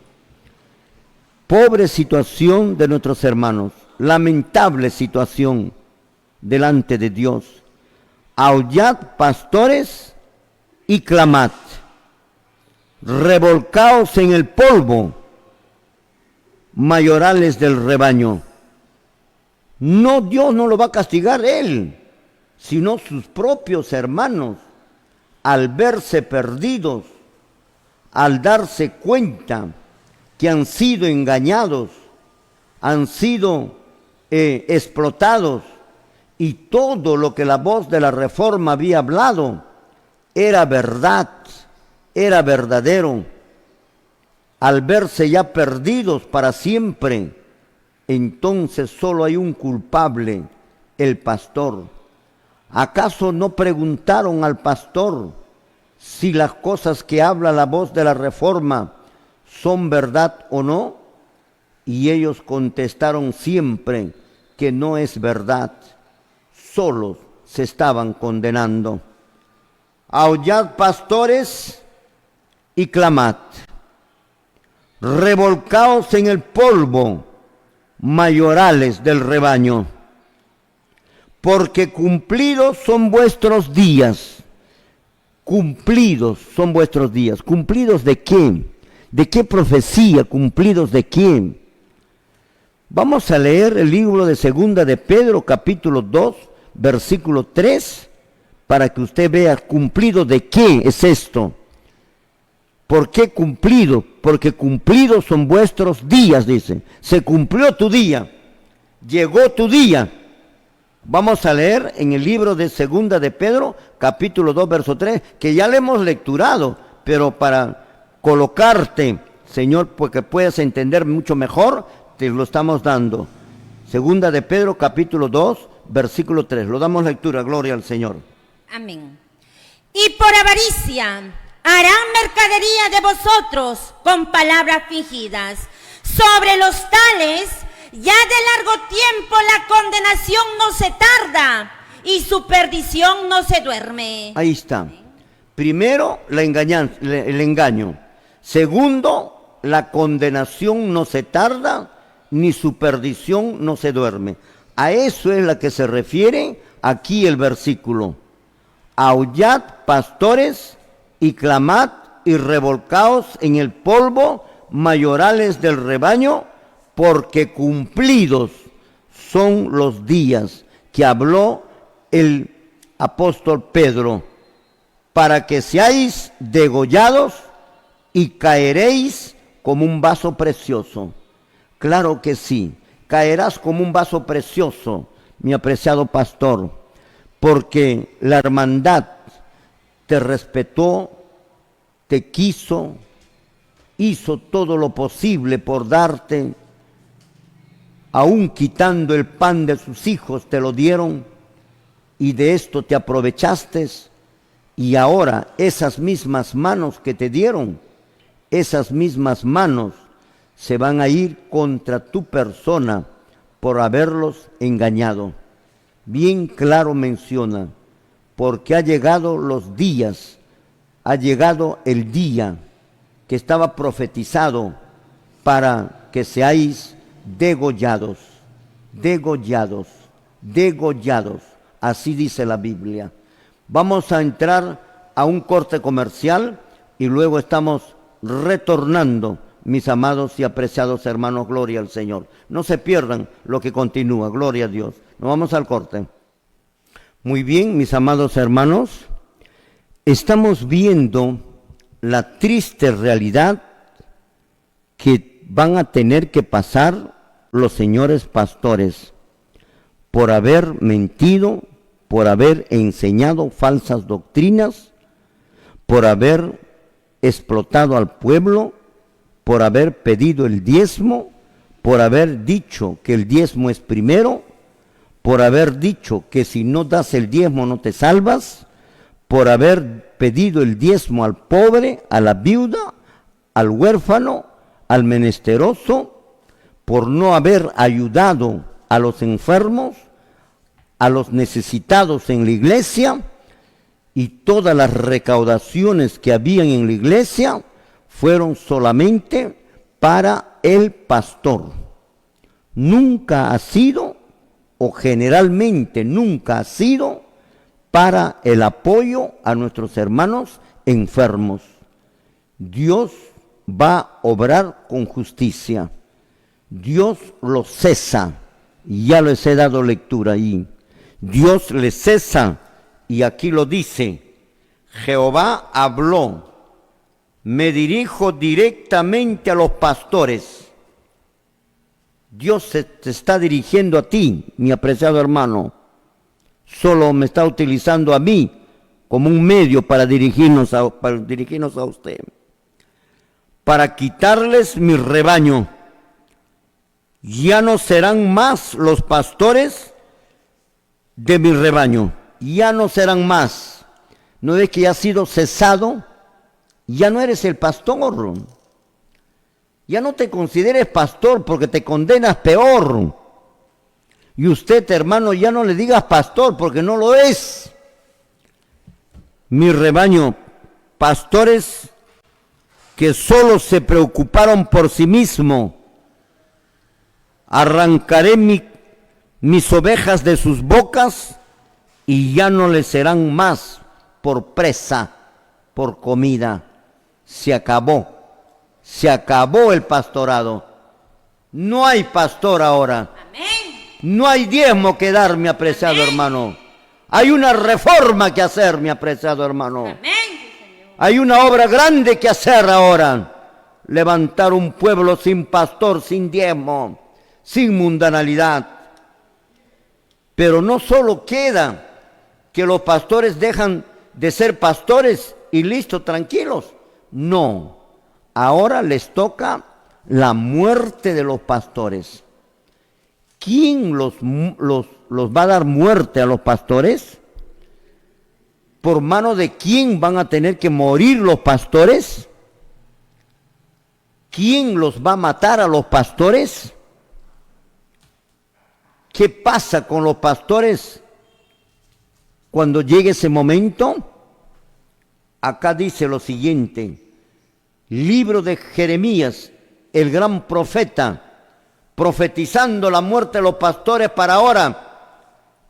Pobre situación de nuestros hermanos, lamentable situación delante de Dios. Aullad, pastores, y clamad, revolcaos en el polvo, mayorales del rebaño. No, Dios no lo va a castigar él, sino sus propios hermanos, al verse perdidos, al darse cuenta que han sido engañados, han sido explotados, y todo lo que la voz de la Reforma había hablado era verdad, era verdadero. Al verse ya perdidos para siempre, entonces solo hay un culpable, el pastor. ¿Acaso no preguntaron al pastor si las cosas que habla la voz de la Reforma son verdad o no? Y ellos contestaron siempre que no es verdad. Solos se estaban condenando. Aullad, pastores, y clamad, revolcaos en el polvo, mayorales del rebaño, porque cumplidos son vuestros días. Cumplidos son vuestros días. ¿Cumplidos de qué? ¿De qué profecía? ¿Cumplidos de quién? Vamos a leer el libro de Segunda de Pedro, capítulo 2, versículo 3, para que usted vea cumplido de qué es esto. ¿Por qué cumplido? Porque cumplidos son vuestros días, dice. Se cumplió tu día, llegó tu día. Vamos a leer en el libro de Segunda de Pedro, capítulo 2, verso 3, que ya le hemos lecturado, pero para colocarte, Señor, porque puedas entender mucho mejor, te lo estamos dando. Segunda de Pedro, capítulo 2, versículo 3. Lo damos lectura, gloria al Señor. Amén. Y por avaricia harán mercadería de vosotros con palabras fingidas. Sobre los tales, ya de largo tiempo la condenación no se tarda y su perdición no se duerme. Ahí está. Primero, el engaño. Segundo, la condenación no se tarda ni su perdición no se duerme. A eso es la que se refiere aquí el versículo. Aullad, pastores, y clamad y revolcaos en el polvo, mayorales del rebaño, porque cumplidos son los días que habló el apóstol Pedro, para que seáis degollados y caeréis como un vaso precioso. Claro que sí, caerás como un vaso precioso, mi apreciado pastor, porque la hermandad te respetó, te quiso, hizo todo lo posible por darte, aún quitando el pan de sus hijos te lo dieron, y de esto te aprovechaste, y ahora esas mismas manos que te dieron, esas mismas manos se van a ir contra tu persona por haberlos engañado. Bien claro menciona, porque ha llegado los días, ha llegado el día que estaba profetizado para que seáis degollados, degollados, degollados. Así dice la Biblia. Vamos a entrar a un corte comercial y luego estamos retornando, mis amados y apreciados hermanos, gloria al Señor. No se pierdan lo que continúa, gloria a Dios. Nos vamos al corte. Muy bien, mis amados hermanos, estamos viendo la triste realidad que van a tener que pasar los señores pastores por haber mentido, por haber enseñado falsas doctrinas, por haber explotado al pueblo, por haber pedido el diezmo, por haber dicho que el diezmo es primero, por haber dicho que si no das el diezmo no te salvas, por haber pedido el diezmo al pobre, a la viuda, al huérfano, al menesteroso, por no haber ayudado a los enfermos, a los necesitados en la iglesia, y todas las recaudaciones que habían en la iglesia fueron solamente para el pastor. Nunca ha sido, o generalmente nunca ha sido, para el apoyo a nuestros hermanos enfermos. Dios va a obrar con justicia. Dios los cesa, y ya les he dado lectura ahí. Dios les cesa, y aquí lo dice: Jehová habló, me dirijo directamente a los pastores. Dios se te está dirigiendo a ti, mi apreciado hermano. Solo me está utilizando a mí como un medio para dirigirnos a usted. Para quitarles mi rebaño. Ya no serán más los pastores de mi rebaño. Ya no serán más. ¿No es que ya has sido cesado? Ya no eres el pastor. Ya no te consideres pastor porque te condenas peor. Y usted, hermano, ya no le digas pastor porque no lo es. Mi rebaño, pastores que solo se preocuparon por sí mismo. Arrancaré mis ovejas de sus bocas y ya no les serán más por presa, por comida. Se acabó el pastorado. No hay pastor ahora. Amén. No hay diezmo que dar, mi apreciado Amén. hermano. Hay una reforma que hacer, mi apreciado hermano. Amén. Sí, Señor. Hay una obra grande que hacer ahora. Levantar un pueblo sin pastor, sin diezmo, sin mundanalidad. Pero no solo queda que los pastores dejan de ser pastores y listo, tranquilos. No, ahora les toca la muerte de los pastores. ¿Quién los va a dar muerte a los pastores? ¿Por mano de quién van a tener que morir los pastores? ¿Quién los va a matar a los pastores? ¿Qué pasa con los pastores cuando llegue ese momento? Acá dice lo siguiente, libro de Jeremías, el gran profeta, profetizando la muerte de los pastores para ahora,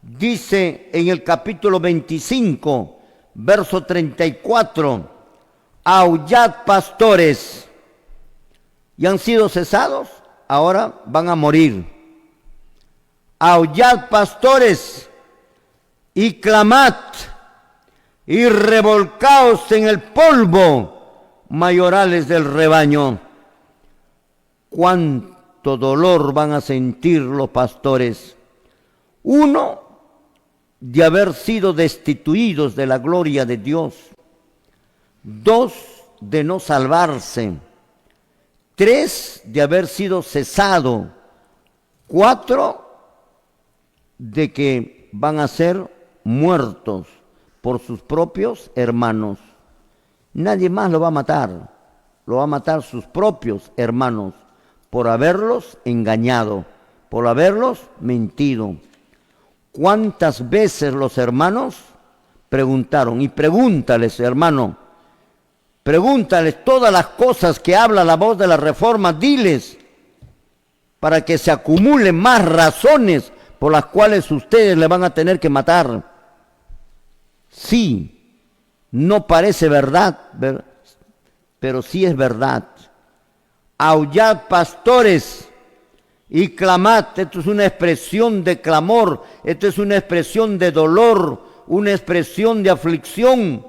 dice en el capítulo 25, verso 34, aullad pastores, y han sido cesados, ahora van a morir. Aullad pastores y clamad y revolcaos en el polvo, mayorales del rebaño. Cuánto dolor van a sentir los pastores. Uno, de haber sido destituidos de la gloria de Dios. Dos, de no salvarse. Tres, de haber sido cesado. Cuatro, de que van a ser muertos por sus propios hermanos. Nadie más lo va a matar. Lo va a matar sus propios hermanos por haberlos engañado, por haberlos mentido. ¿Cuántas veces los hermanos preguntaron? Y pregúntales, hermano, pregúntales todas las cosas que habla la voz de la Reforma, diles, para que se acumulen más razones por las cuales ustedes le van a tener que matar. Sí, no parece verdad, pero sí es verdad. Aullad pastores y clamad. Esto es una expresión de clamor, esto es una expresión de dolor, una expresión de aflicción.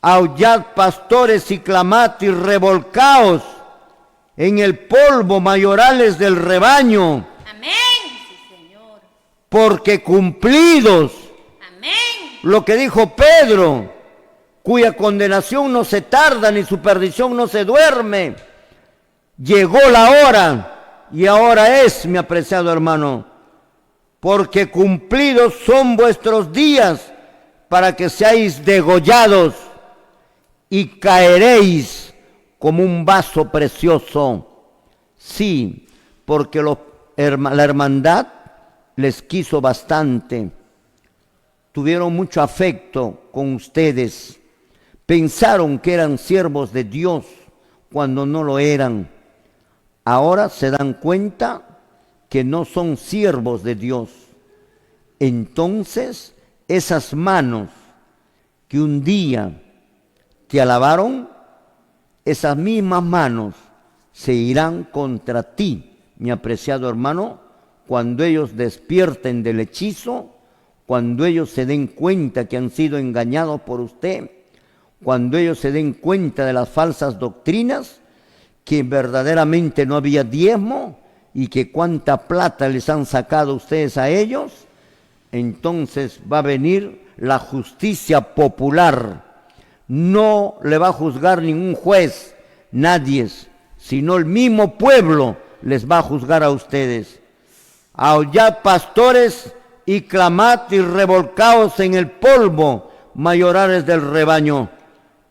Aullad pastores y clamad y revolcaos en el polvo, mayorales del rebaño. Amén. Sí, Señor. Porque cumplidos, Amén. lo que dijo Pedro, cuya condenación no se tarda ni su perdición no se duerme, llegó la hora y ahora es, mi apreciado hermano, porque cumplidos son vuestros días para que seáis degollados y caeréis como un vaso precioso. Sí, porque la hermandad les quiso bastante, tuvieron mucho afecto con ustedes, pensaron que eran siervos de Dios cuando no lo eran. Ahora se dan cuenta que no son siervos de Dios. Entonces, esas manos que un día te alabaron, esas mismas manos se irán contra ti, mi apreciado hermano, cuando ellos despierten del hechizo, cuando ellos se den cuenta que han sido engañados por usted, cuando ellos se den cuenta de las falsas doctrinas, que verdaderamente no había diezmo y que cuánta plata les han sacado ustedes a ellos, entonces va a venir la justicia popular. No le va a juzgar ningún juez, nadie, sino el mismo pueblo les va a juzgar a ustedes. Aullad pastores y clamad y revolcaos en el polvo, mayorales del rebaño,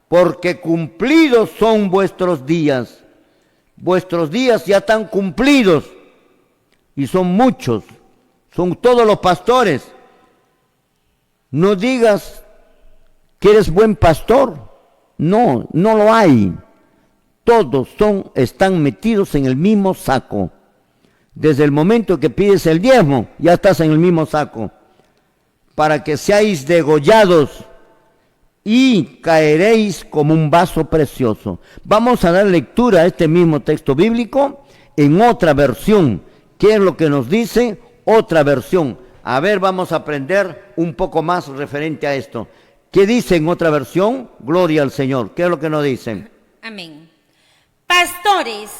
porque cumplidos son vuestros días. Vuestros días ya están cumplidos y son muchos, son todos los pastores. No digas que eres buen pastor, no lo hay. Todos están metidos en el mismo saco. Desde el momento que pides el diezmo, ya estás en el mismo saco. Para que seáis degollados y caeréis como un vaso precioso. Vamos a dar lectura a este mismo texto bíblico en otra versión. ¿Qué es lo que nos dice otra versión? A ver, vamos a aprender un poco más referente a esto. ¿Qué dice en otra versión? Gloria al Señor. ¿Qué es lo que nos dicen? Amén. Pastores,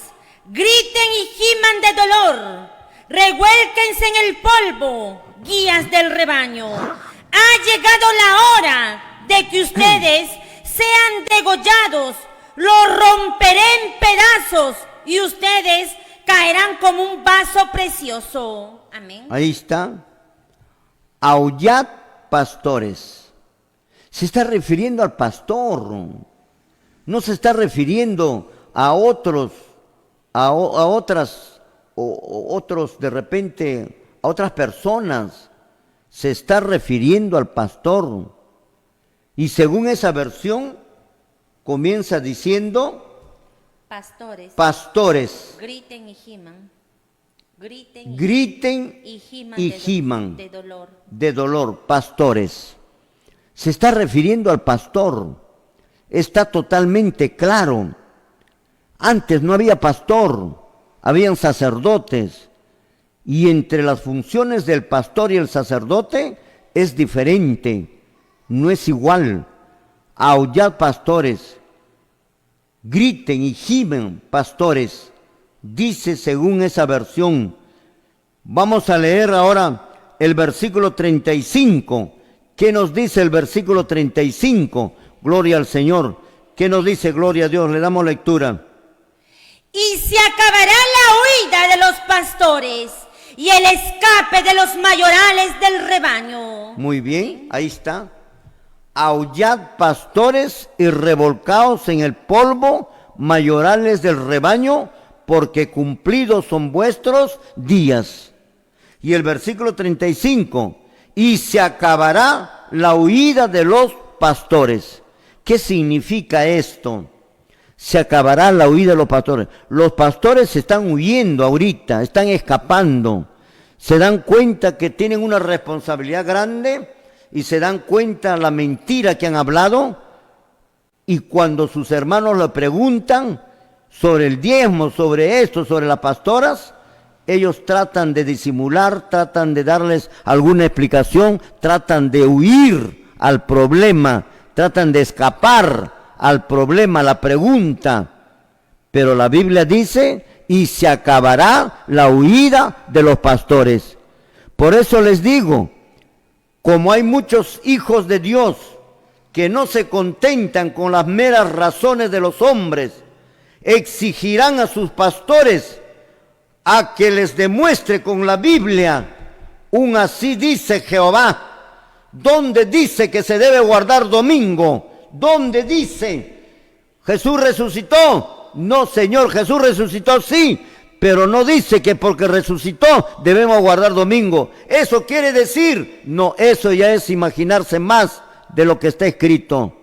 griten y giman de dolor, revuélquense en el polvo, guías del rebaño. Ha llegado la hora de que ustedes sean degollados, los romperé en pedazos y ustedes caerán como un vaso precioso. Amén. Ahí está. Aullad, pastores. Se está refiriendo al pastor. No se está refiriendo a otros, otros de repente, a otras personas. Se está refiriendo al pastor. Y según esa versión, comienza diciendo, pastores, griten y giman. Griten y giman de dolor. Pastores. Se está refiriendo al pastor. Está totalmente claro. Antes no había pastor, habían sacerdotes. Y entre las funciones del pastor y el sacerdote es diferente, no es igual. Aullad, pastores, griten y gimen, pastores, dice según esa versión. Vamos a leer ahora el versículo 35. ¿Qué nos dice el versículo 35? Gloria al Señor. ¿Qué nos dice? Gloria a Dios. Le damos lectura. Y se acabará la huida de los pastores y el escape de los mayorales del rebaño. Muy bien, ahí está. Aullad, pastores, y revolcaos en el polvo, mayorales del rebaño, porque cumplidos son vuestros días. Y el versículo 35, y se acabará la huida de los pastores. ¿Qué significa esto? Se acabará la huida de los pastores. Los pastores están huyendo ahorita, están escapando. Se dan cuenta que tienen una responsabilidad grande y se dan cuenta la mentira que han hablado. Y cuando sus hermanos le preguntan sobre el diezmo, sobre esto, sobre las pastoras, ellos tratan de disimular, tratan de darles alguna explicación, tratan de huir al problema, tratan de escapar al problema, la pregunta. Pero la Biblia dice, y se acabará la huida de los pastores. Por eso les digo, como hay muchos hijos de Dios que no se contentan con las meras razones de los hombres, exigirán a sus pastores a que les demuestre con la Biblia un así dice Jehová. ¿Dónde dice que se debe guardar domingo? ¿Dónde dice? ¿Jesús resucitó? No, Señor, Jesús resucitó, sí, pero no dice que porque resucitó debemos guardar domingo. ¿Eso quiere decir? No, eso ya es imaginarse más de lo que está escrito.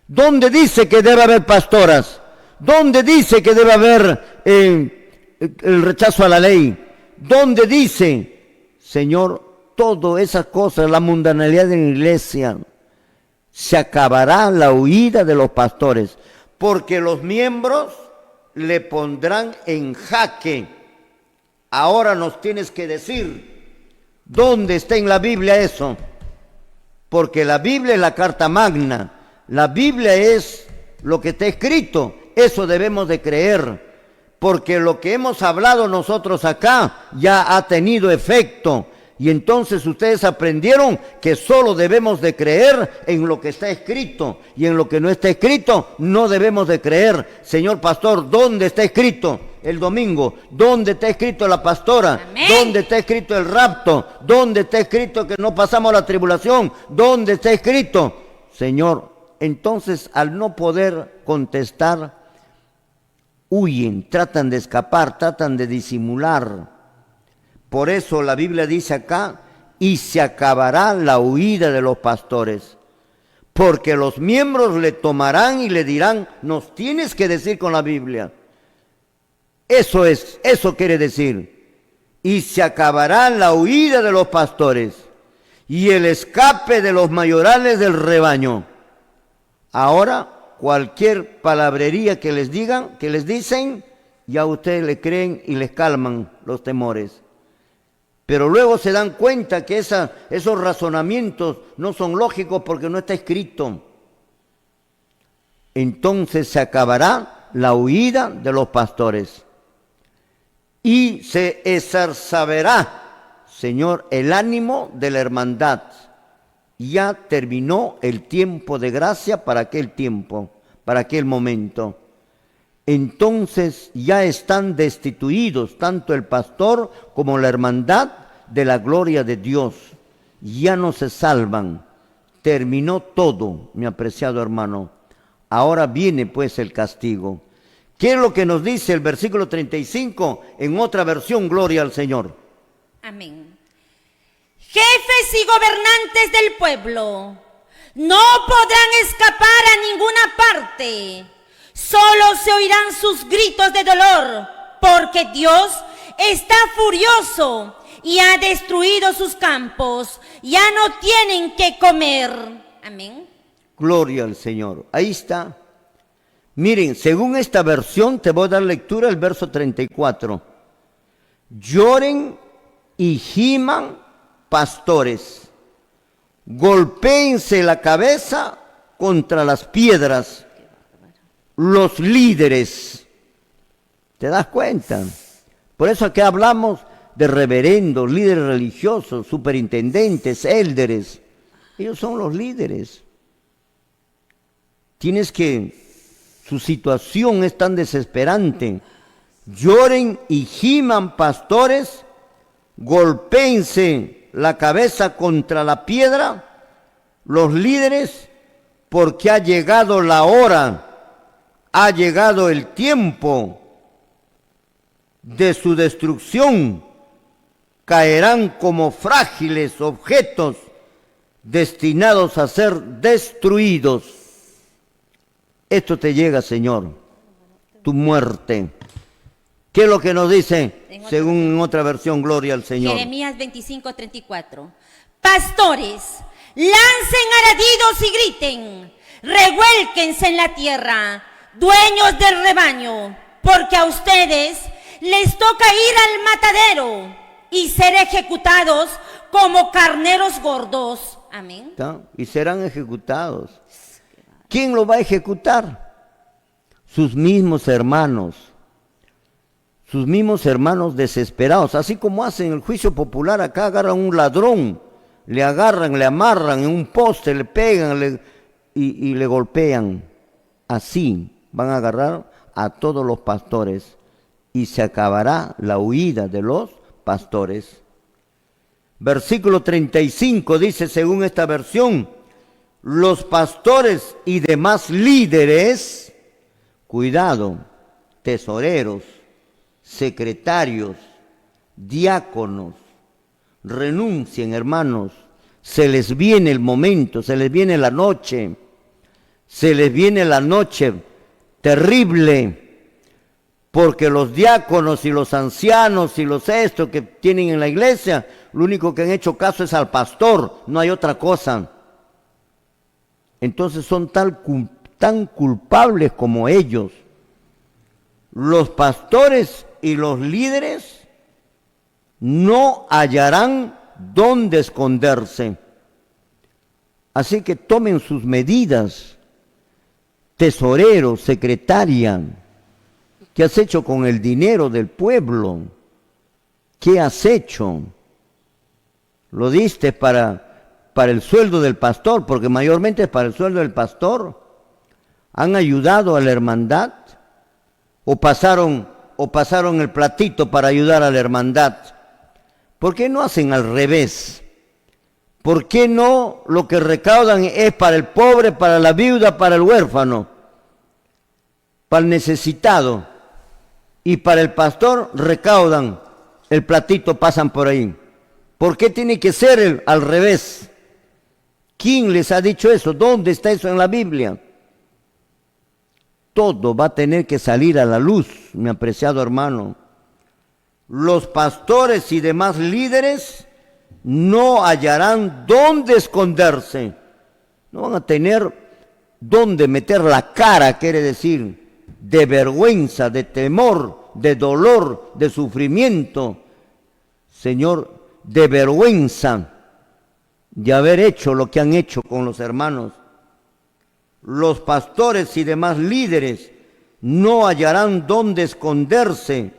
¿Dónde dice que debe haber pastoras? ¿Dónde dice que debe haber el rechazo a la ley? ¿Dónde dice? Señor, todas esas cosas, la mundanalidad de la iglesia, se acabará la huida de los pastores, porque los miembros le pondrán en jaque. Ahora nos tienes que decir, ¿dónde está en la Biblia eso? Porque la Biblia es la carta magna, la Biblia es lo que está escrito, eso debemos de creer, porque lo que hemos hablado nosotros acá ya ha tenido efecto. Y entonces ustedes aprendieron que solo debemos de creer en lo que está escrito, y en lo que no está escrito no debemos de creer. Señor pastor, ¿dónde está escrito el domingo? ¿Dónde está escrito la pastora? Amén. ¿Dónde está escrito el rapto? ¿Dónde está escrito que no pasamos la tribulación? ¿Dónde está escrito? Señor, entonces al no poder contestar, huyen, tratan de escapar, tratan de disimular. Por eso la Biblia dice acá, y se acabará la huida de los pastores, porque los miembros le tomarán y le dirán, nos tienes que decir con la Biblia. Eso quiere decir, y se acabará la huida de los pastores y el escape de los mayorales del rebaño. Ahora, cualquier palabrería que les digan, que les dicen, ya ustedes le creen y les calman los temores. Pero luego se dan cuenta que esos razonamientos no son lógicos porque no está escrito. Entonces se acabará la huida de los pastores y se exacerbará, Señor, el ánimo de la hermandad. Ya terminó el tiempo de gracia para aquel tiempo, para aquel momento. Entonces ya están destituidos tanto el pastor como la hermandad de la gloria de Dios. Ya no se salvan. Terminó todo, mi apreciado hermano. Ahora viene pues el castigo. ¿Qué es lo que nos dice el versículo 35 en otra versión? Gloria al Señor. Amén. Jefes y gobernantes del pueblo no podrán escapar a ninguna parte. Solo se oirán sus gritos de dolor, porque Dios está furioso y ha destruido sus campos. Ya no tienen que comer. Amén. Gloria al Señor. Ahí está. Miren, según esta versión, te voy a dar lectura el verso 34. Lloren y giman pastores, golpéense la cabeza contra las piedras, los líderes. ¿Te das cuenta? Por eso aquí hablamos de reverendos, líderes religiosos, superintendentes, élderes. Ellos son los líderes. Su situación es tan desesperante. Lloren y giman pastores, golpéense la cabeza contra la piedra, los líderes, porque ha llegado la hora, ha llegado el tiempo de su destrucción. Caerán como frágiles objetos destinados a ser destruidos. Esto te llega, Señor, tu muerte. ¿Qué es lo que nos dice? Según en otra versión, gloria al Señor. Jeremías 25:34. Pastores, lancen aradidos y griten, revuélquense en la tierra, dueños del rebaño, porque a ustedes les toca ir al matadero y ser ejecutados como carneros gordos. Amén. Y serán ejecutados. ¿Quién lo va a ejecutar? Sus mismos hermanos desesperados, así como hacen el juicio popular acá, agarran a un ladrón, le agarran, le amarran en un poste, le pegan y le golpean. Así van a agarrar a todos los pastores y se acabará la huida de los pastores. Versículo 35 dice, según esta versión, los pastores y demás líderes, cuidado, tesoreros, secretarios, diáconos, renuncien, hermanos. Se les viene el momento, se les viene la noche terrible, porque los diáconos y los ancianos y los estos que tienen en la iglesia, lo único que han hecho caso es al pastor, no hay otra cosa. Entonces son tan culpables como ellos. Los pastores y los líderes no hallarán dónde esconderse. Así que tomen sus medidas. Tesorero, secretaria, ¿qué has hecho con el dinero del pueblo? ¿Qué has hecho? ¿Lo diste para el sueldo del pastor? Porque mayormente es para el sueldo del pastor. ¿Han ayudado a la hermandad? ¿O pasaron el platito para ayudar a la hermandad? ¿Por qué no hacen al revés? ¿Por qué no lo que recaudan es para el pobre, para la viuda, para el huérfano, para el necesitado? Y para el pastor recaudan el platito, pasan por ahí. ¿Por qué tiene que ser al revés? ¿Quién les ha dicho eso? ¿Dónde está eso en la Biblia? Todo va a tener que salir a la luz, mi apreciado hermano. Los pastores y demás líderes no hallarán dónde esconderse. No van a tener dónde meter la cara, quiere decir, de vergüenza, de temor, de dolor, de sufrimiento, Señor, de vergüenza de haber hecho lo que han hecho con los hermanos. Los pastores y demás líderes no hallarán dónde esconderse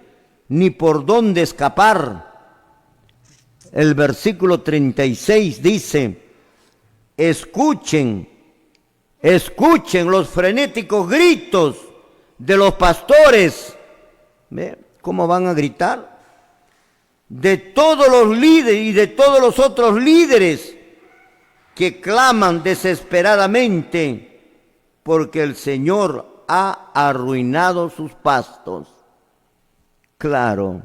ni por dónde escapar. El versículo 36 dice, escuchen los frenéticos gritos de los pastores. ¿Ve cómo van a gritar? De todos los líderes y de todos los otros líderes que claman desesperadamente porque el Señor ha arruinado sus pastos. Claro,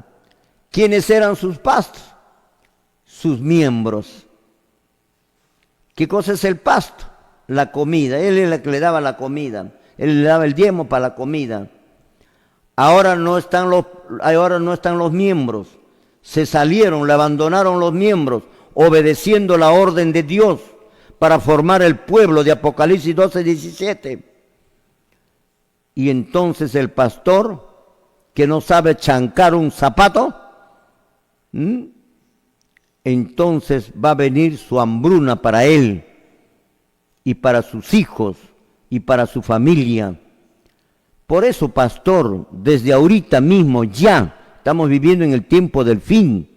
¿quiénes eran sus pastos? Sus miembros. ¿Qué cosa es el pasto? La comida. Él es el que le daba la comida. Él le daba el diezmo para la comida. Ahora no están los miembros. Se salieron, le abandonaron los miembros, obedeciendo la orden de Dios para formar el pueblo de Apocalipsis 12:17. Y entonces el pastor, que no sabe chancar un zapato, entonces va a venir su hambruna para él y para sus hijos y para su familia. Por eso, pastor, desde ahorita mismo ya estamos viviendo en el tiempo del fin.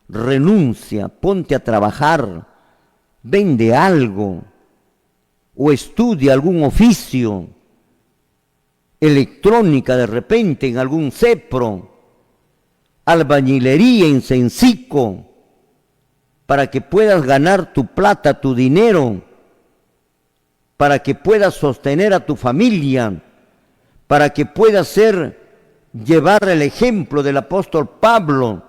Renuncia, ponte a trabajar, vende algo o estudia algún oficio, electrónica de repente en algún cepro, albañilería en Cencico, para que puedas ganar tu plata, tu dinero, para que puedas sostener a tu familia, para que puedas llevar el ejemplo del apóstol Pablo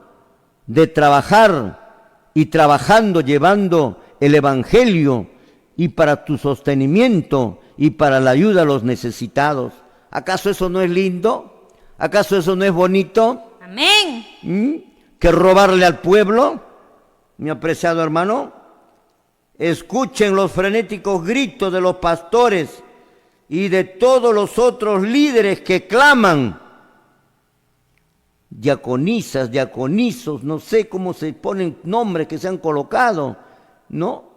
de trabajar y trabajando, llevando el evangelio y para tu sostenimiento y para la ayuda a los necesitados. ¿Acaso eso no es lindo? ¿Acaso eso no es bonito? Amén. ¿Que robarle al pueblo? Mi apreciado hermano, escuchen los frenéticos gritos de los pastores y de todos los otros líderes que claman. Diaconisas, diaconizos, no sé cómo se ponen nombres que se han colocado, ¿no?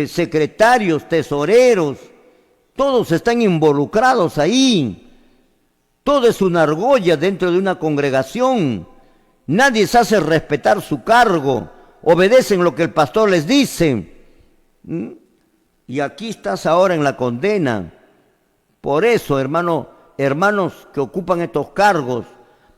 Secretarios, tesoreros, todos están involucrados ahí. Todo es una argolla dentro de una congregación. Nadie se hace respetar su cargo. Obedecen lo que el pastor les dice. Y aquí estás ahora en la condena. Por eso, hermanos que ocupan estos cargos,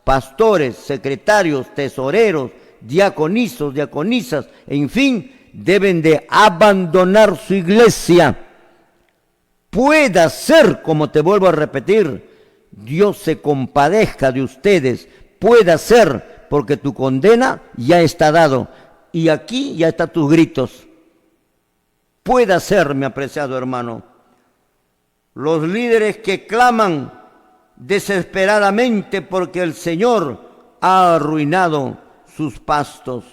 pastores, secretarios, tesoreros, diaconizos, diaconisas, en fin, deben de abandonar su iglesia. Pueda ser, como te vuelvo a repetir, Dios se compadezca de ustedes. Pueda ser, porque tu condena ya está dado. Y aquí ya están tus gritos. Pueda ser, mi apreciado hermano. Los líderes que claman desesperadamente porque el Señor ha arruinado sus pastos.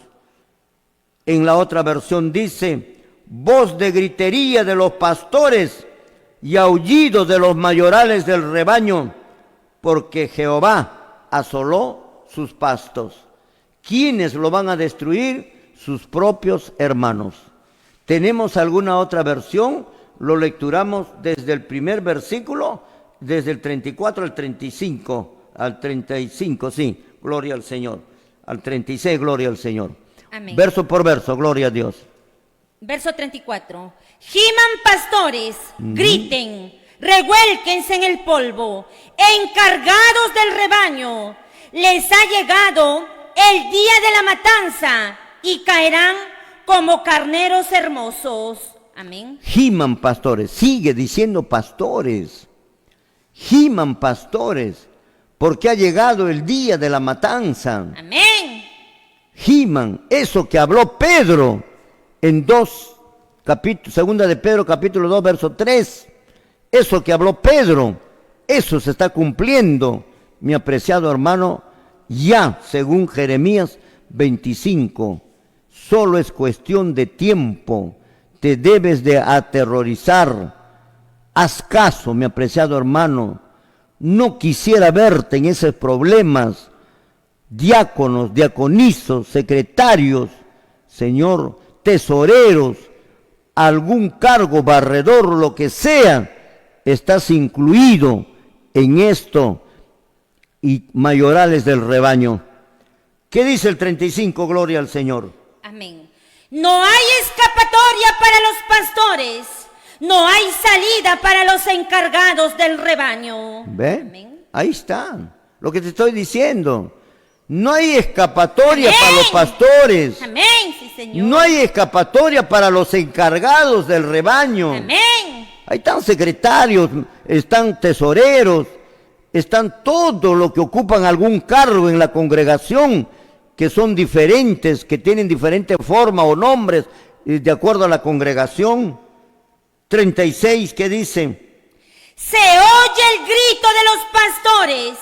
En la otra versión dice, voz de gritería de los pastores y aullido de los mayorales del rebaño, porque Jehová asoló sus pastos. ¿Quiénes lo van a destruir? Sus propios hermanos. ¿Tenemos alguna otra versión? Lo lecturamos desde el primer versículo, desde el 34 al 35, al 35, sí, gloria al Señor. Al 36, gloria al Señor. Amén. Verso por verso, gloria a Dios. Verso 34. Giman pastores, griten, revuélquense en el polvo, encargados del rebaño. Les ha llegado el día de la matanza y caerán como carneros hermosos. Amén. Giman pastores, sigue diciendo pastores. Giman pastores, porque ha llegado el día de la matanza. Amén. Giman, eso que habló Pedro en segunda de Pedro capítulo 2 verso 3. Eso que habló Pedro, eso se está cumpliendo, mi apreciado hermano, ya según Jeremías 25. Solo es cuestión de tiempo. Te debes de aterrorizar. Haz caso, mi apreciado hermano. No quisiera verte en esos problemas diáconos, diaconizos, secretarios, Señor, tesoreros, algún cargo, barredor, lo que sea, estás incluido en esto, y mayorales del rebaño. ¿Qué dice el 35? Gloria al Señor. Amén. No hay escapatoria para los pastores, no hay salida para los encargados del rebaño. ¿Ve? Amén. Ahí está, lo que te estoy diciendo. No hay escapatoria Amén. para los pastores. Amén, sí, Señor. No hay escapatoria para los encargados del rebaño. Amén. Ahí están secretarios, están tesoreros, están todos los que ocupan algún cargo en la congregación, que son diferentes, que tienen diferentes formas o nombres de acuerdo a la congregación. 36, ¿qué dice? Se oye el grito de los pastores,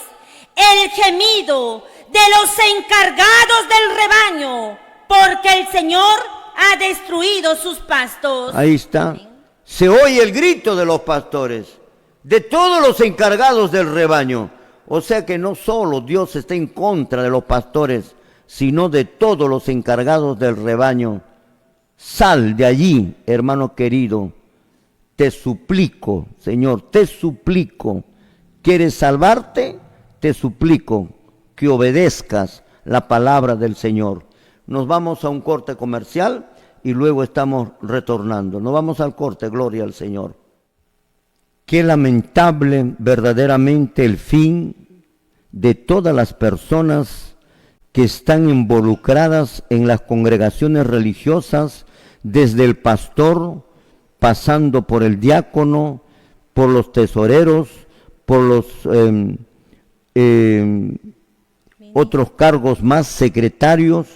el gemido de los encargados del rebaño, porque el Señor ha destruido sus pastos. Ahí está. Se oye el grito de los pastores, de todos los encargados del rebaño. O sea que no solo Dios está en contra de los pastores, sino de todos los encargados del rebaño. Sal de allí, hermano querido. Te suplico, Señor, te suplico. ¿Quieres salvarte? Te suplico que obedezcas la palabra del Señor. Nos vamos a un corte comercial y luego estamos retornando. Nos vamos al corte, gloria al Señor. Qué lamentable verdaderamente el fin de todas las personas que están involucradas en las congregaciones religiosas, desde el pastor, pasando por el diácono, por los tesoreros, por los otros cargos más, secretarios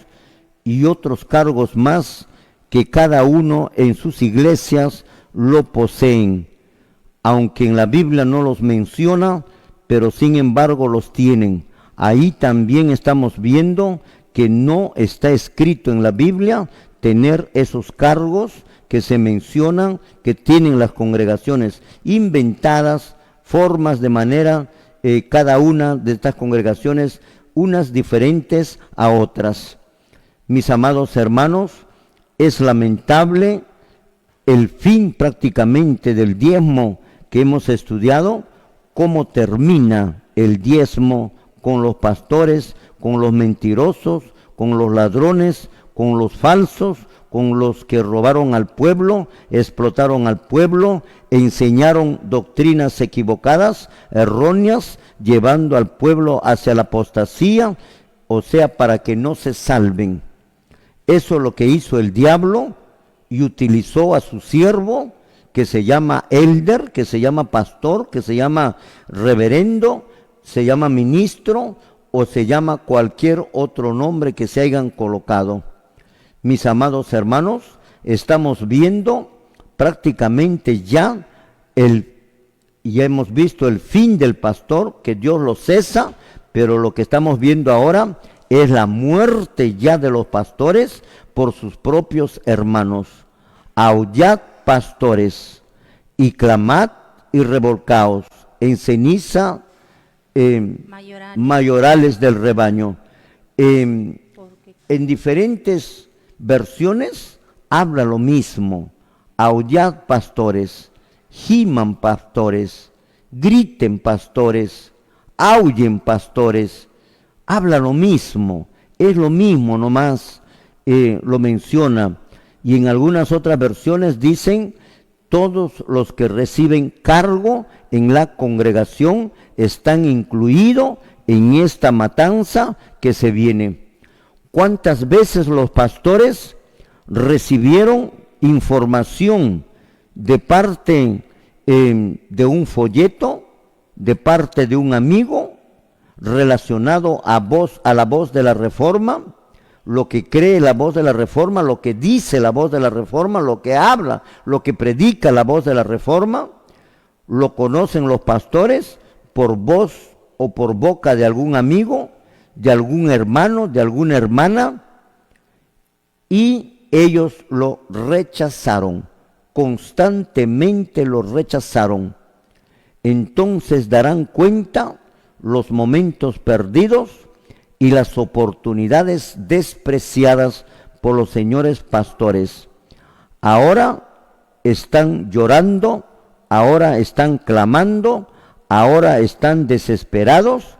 y otros cargos más que cada uno en sus iglesias lo poseen, aunque en la Biblia no los menciona, pero sin embargo los tienen. Ahí también estamos viendo que no está escrito en la Biblia tener esos cargos que se mencionan, que tienen las congregaciones inventadas, formas de manera, cada una de estas congregaciones, unas diferentes a otras. Mis amados hermanos, es lamentable el fin prácticamente del diezmo que hemos estudiado, cómo termina el diezmo con los pastores, con los mentirosos, con los ladrones, con los falsos, con los que robaron al pueblo, explotaron al pueblo, enseñaron doctrinas equivocadas, erróneas, llevando al pueblo hacia la apostasía, o sea, para que no se salven. Eso es lo que hizo el diablo, y utilizó a su siervo, que se llama elder, que se llama pastor, que se llama reverendo, se llama ministro, o se llama cualquier otro nombre que se hayan colocado. Mis amados hermanos, estamos viendo prácticamente ya hemos visto el fin del pastor, que Dios lo cesa, pero lo que estamos viendo ahora es la muerte ya de los pastores por sus propios hermanos. Aullad, pastores, y clamad y revolcaos en ceniza, mayorales del rebaño. En diferentes versiones habla lo mismo. Aullad, pastores, giman, pastores, griten, pastores, aullen, pastores. Habla lo mismo, es lo mismo nomás, lo menciona. Y en algunas otras versiones dicen: todos los que reciben cargo en la congregación están incluidos en esta matanza que se viene. ¿Cuántas veces los pastores recibieron información de parte de un folleto, de parte de un amigo, relacionado a la voz de la Reforma? Lo que cree la voz de la Reforma, lo que dice la voz de la Reforma, lo que habla, lo que predica la voz de la Reforma, lo conocen los pastores por voz o por boca de algún amigo, de algún hermano, de alguna hermana, y ellos lo rechazaron, constantemente lo rechazaron. Entonces darán cuenta los momentos perdidos y las oportunidades despreciadas por los señores pastores. Ahora están llorando, ahora están clamando, ahora están desesperados,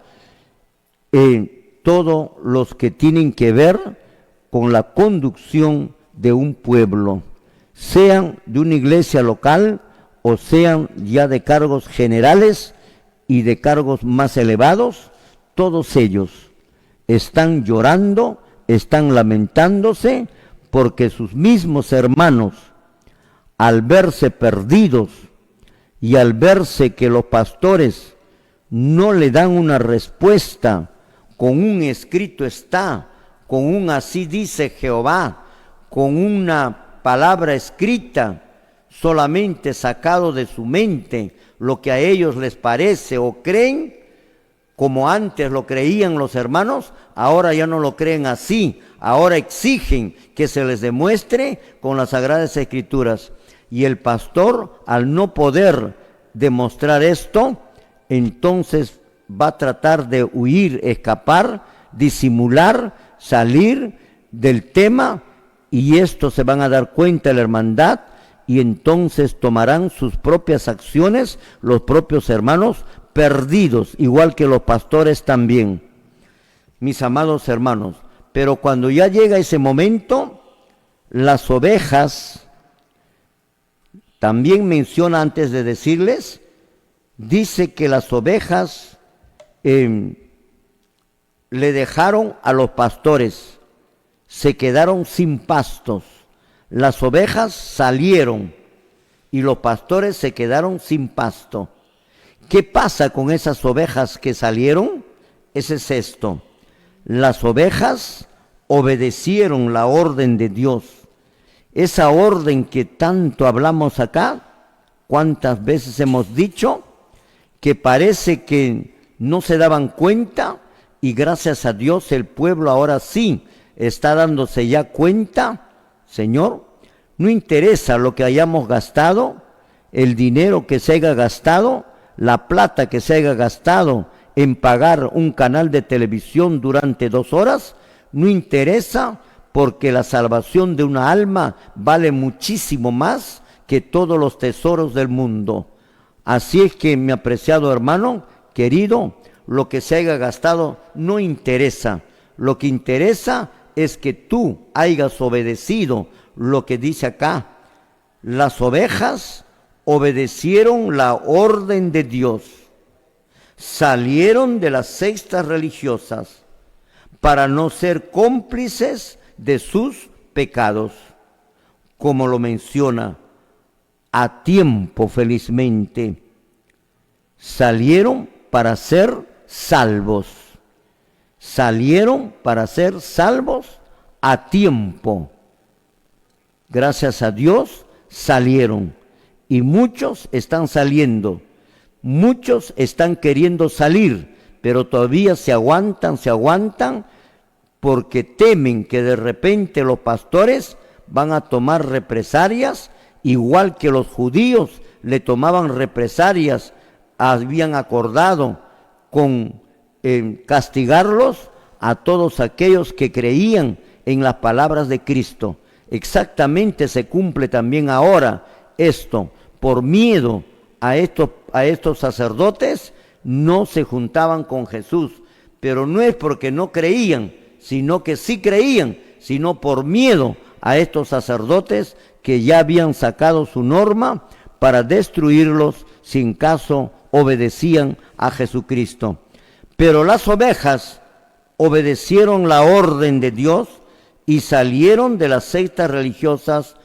todos los que tienen que ver con la conducción de un pueblo, sean de una iglesia local o sean ya de cargos generales y de cargos más elevados. Todos ellos están llorando, están lamentándose porque sus mismos hermanos, al verse perdidos y al verse que los pastores no le dan una respuesta con un escrito está, con un así dice Jehová, con una palabra escrita, solamente sacado de su mente lo que a ellos les parece o creen, como antes lo creían los hermanos, ahora ya no lo creen así, ahora exigen que se les demuestre con las Sagradas Escrituras. Y el pastor, al no poder demostrar esto, entonces va a tratar de huir, escapar, disimular, salir del tema, y esto se van a dar cuenta la hermandad, y entonces tomarán sus propias acciones, los propios hermanos, perdidos, igual que los pastores también, mis amados hermanos. Pero cuando ya llega ese momento, las ovejas, también menciona antes de decirles, dice que las ovejas le dejaron a los pastores, se quedaron sin pastos, las ovejas salieron y los pastores se quedaron sin pasto. ¿Qué pasa con esas ovejas que salieron? Ese es esto: las ovejas obedecieron la orden de Dios, esa orden que tanto hablamos acá. ¿Cuántas veces hemos dicho que parece que no se daban cuenta? Y gracias a Dios el pueblo ahora sí está dándose ya cuenta. Señor, no interesa lo que hayamos gastado, el dinero que se haya gastado, la plata que se haya gastado en pagar un canal de televisión durante 2 horas, no interesa, porque la salvación de una alma vale muchísimo más que todos los tesoros del mundo. Así es que, mi apreciado hermano, querido, lo que se haya gastado no interesa. Lo que interesa es que tú hayas obedecido lo que dice acá. Las ovejas obedecieron la orden de Dios, salieron de las sectas religiosas para no ser cómplices de sus pecados, como lo menciona, a tiempo felizmente. Salieron para ser salvos, salieron para ser salvos a tiempo. Gracias a Dios salieron, y muchos están saliendo, muchos están queriendo salir, pero todavía se aguantan, porque temen que de repente los pastores van a tomar represalias, igual que los judíos le tomaban represalias, habían acordado con castigarlos a todos aquellos que creían en las palabras de Cristo. Exactamente se cumple también ahora esto. Por miedo a estos sacerdotes no se juntaban con Jesús, pero no es porque no creían, sino que sí creían, sino por miedo a estos sacerdotes que ya habían sacado su norma para destruirlos si en caso obedecían a Jesucristo. Pero las ovejas obedecieron la orden de Dios y salieron de las sectas religiosas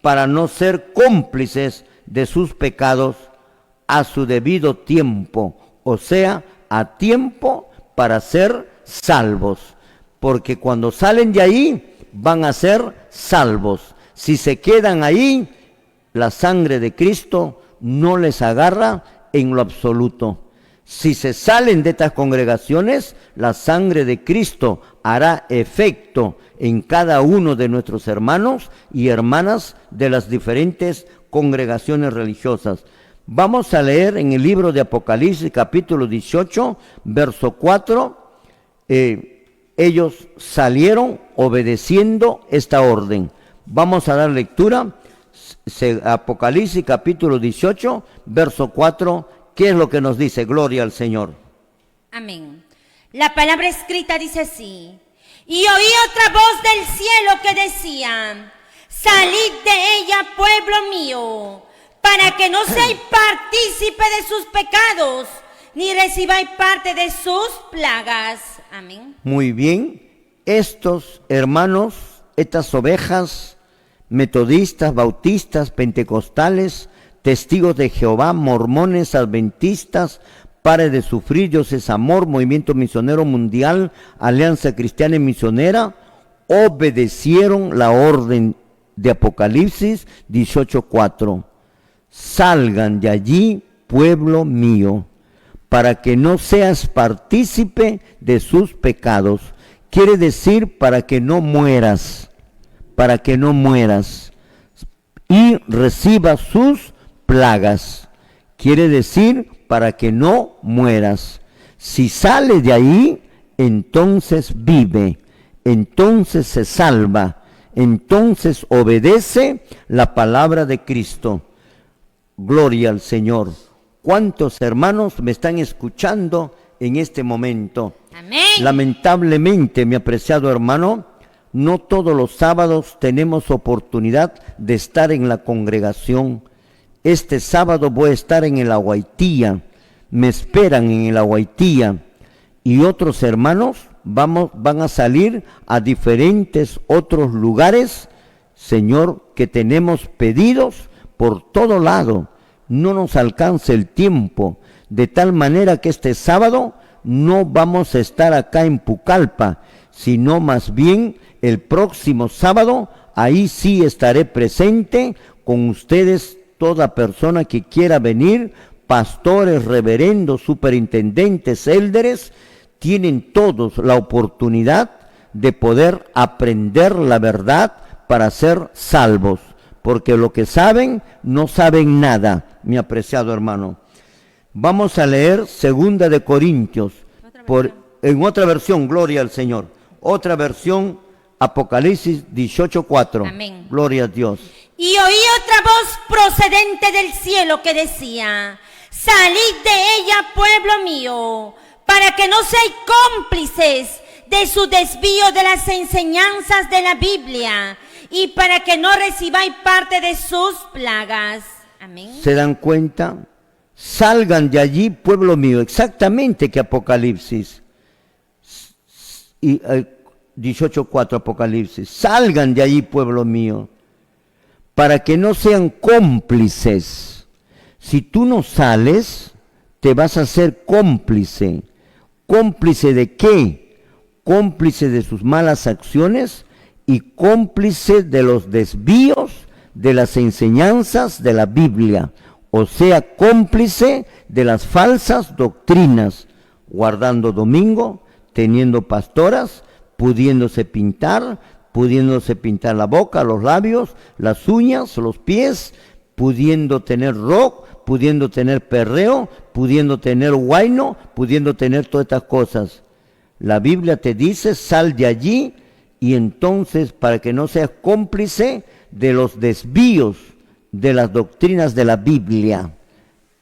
para no ser cómplices de sus pecados a su debido tiempo, o sea, a tiempo para ser salvos. Porque cuando salen de ahí van a ser salvos. Si se quedan ahí, la sangre de Cristo no les agarra en lo absoluto. Si se salen de estas congregaciones, la sangre de Cristo hará efecto en cada uno de nuestros hermanos y hermanas de las diferentes congregaciones religiosas. Vamos a leer en el libro de Apocalipsis, capítulo 18, verso 4, ellos salieron obedeciendo esta orden. Vamos a dar lectura, Apocalipsis capítulo 18, verso 4, ¿qué es lo que nos dice? Gloria al Señor. Amén. La palabra escrita dice así: y oí otra voz del cielo que decía: salid de ella, pueblo mío, para que no seáis partícipe de sus pecados, ni recibáis parte de sus plagas. Amén. Muy bien, estos hermanos, estas ovejas, metodistas, bautistas, pentecostales, testigos de Jehová, mormones, adventistas, Pare de Sufrir, Dios es Amor, Movimiento Misionero Mundial, Alianza Cristiana y Misionera, obedecieron la orden de Apocalipsis 18:4. Salgan de allí, pueblo mío, para que no seas partícipe de sus pecados. Quiere decir para que no mueras, y reciba sus plagas. Quiere decir para que no mueras. Si sale de ahí, entonces vive, entonces se salva, entonces obedece la palabra de Cristo. Gloria al Señor. ¿Cuántos hermanos me están escuchando en este momento? Amén. Lamentablemente, mi apreciado hermano, no todos los sábados tenemos oportunidad de estar en la congregación. Este sábado voy a estar en el Aguaitía, me esperan en el Aguaitía, y otros hermanos van a salir a diferentes otros lugares, Señor, que tenemos pedidos por todo lado. No nos alcanza el tiempo, de tal manera que este sábado no vamos a estar acá en Pucallpa, sino más bien el próximo sábado, ahí sí estaré presente con ustedes, toda persona que quiera venir, pastores, reverendos, superintendentes, élderes, tienen todos la oportunidad de poder aprender la verdad para ser salvos, porque lo que saben, no saben nada, mi apreciado hermano. Vamos a leer 2 de Corintios, en otra versión, gloria al Señor, otra versión, Apocalipsis 18:4. Amén. Gloria a Dios. Y oí otra voz procedente del cielo que decía: salid de ella, pueblo mío, para que no seáis cómplices de su desvío de las enseñanzas de la Biblia, y para que no recibáis parte de sus plagas. Amén. ¿Se dan cuenta? Salgan de allí, pueblo mío, exactamente que Apocalipsis. Y 18:4 Apocalipsis. Salgan de allí, pueblo mío, para que no sean cómplices. Si tú no sales, te vas a hacer cómplice. ¿Cómplice de qué? Cómplice de sus malas acciones y cómplice de los desvíos de las enseñanzas de la Biblia. O sea, cómplice de las falsas doctrinas, guardando domingo, teniendo pastoras, pudiéndose pintar la boca, los labios, las uñas, los pies, pudiendo tener rock, pudiendo tener perreo, pudiendo tener guayno, pudiendo tener todas estas cosas. La Biblia te dice, sal de allí, y entonces para que no seas cómplice de los desvíos de las doctrinas de la Biblia.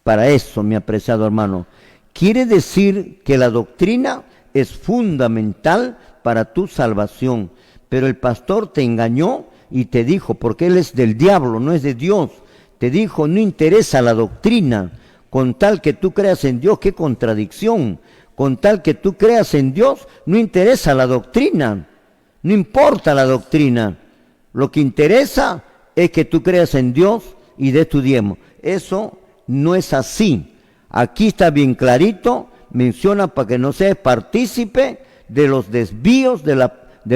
Para eso, mi apreciado hermano, quiere decir que la doctrina es fundamental para tu salvación, pero el pastor te engañó y te dijo, porque él es del diablo, no es de Dios, te dijo, no interesa la doctrina, con tal que tú creas en Dios. ¡Qué contradicción! Con tal que tú creas en Dios, no interesa la doctrina, no importa la doctrina, lo que interesa es que tú creas en Dios y des tu diezmo. Eso no es así. Aquí está bien clarito, menciona para que no seas partícipe de los desvíos de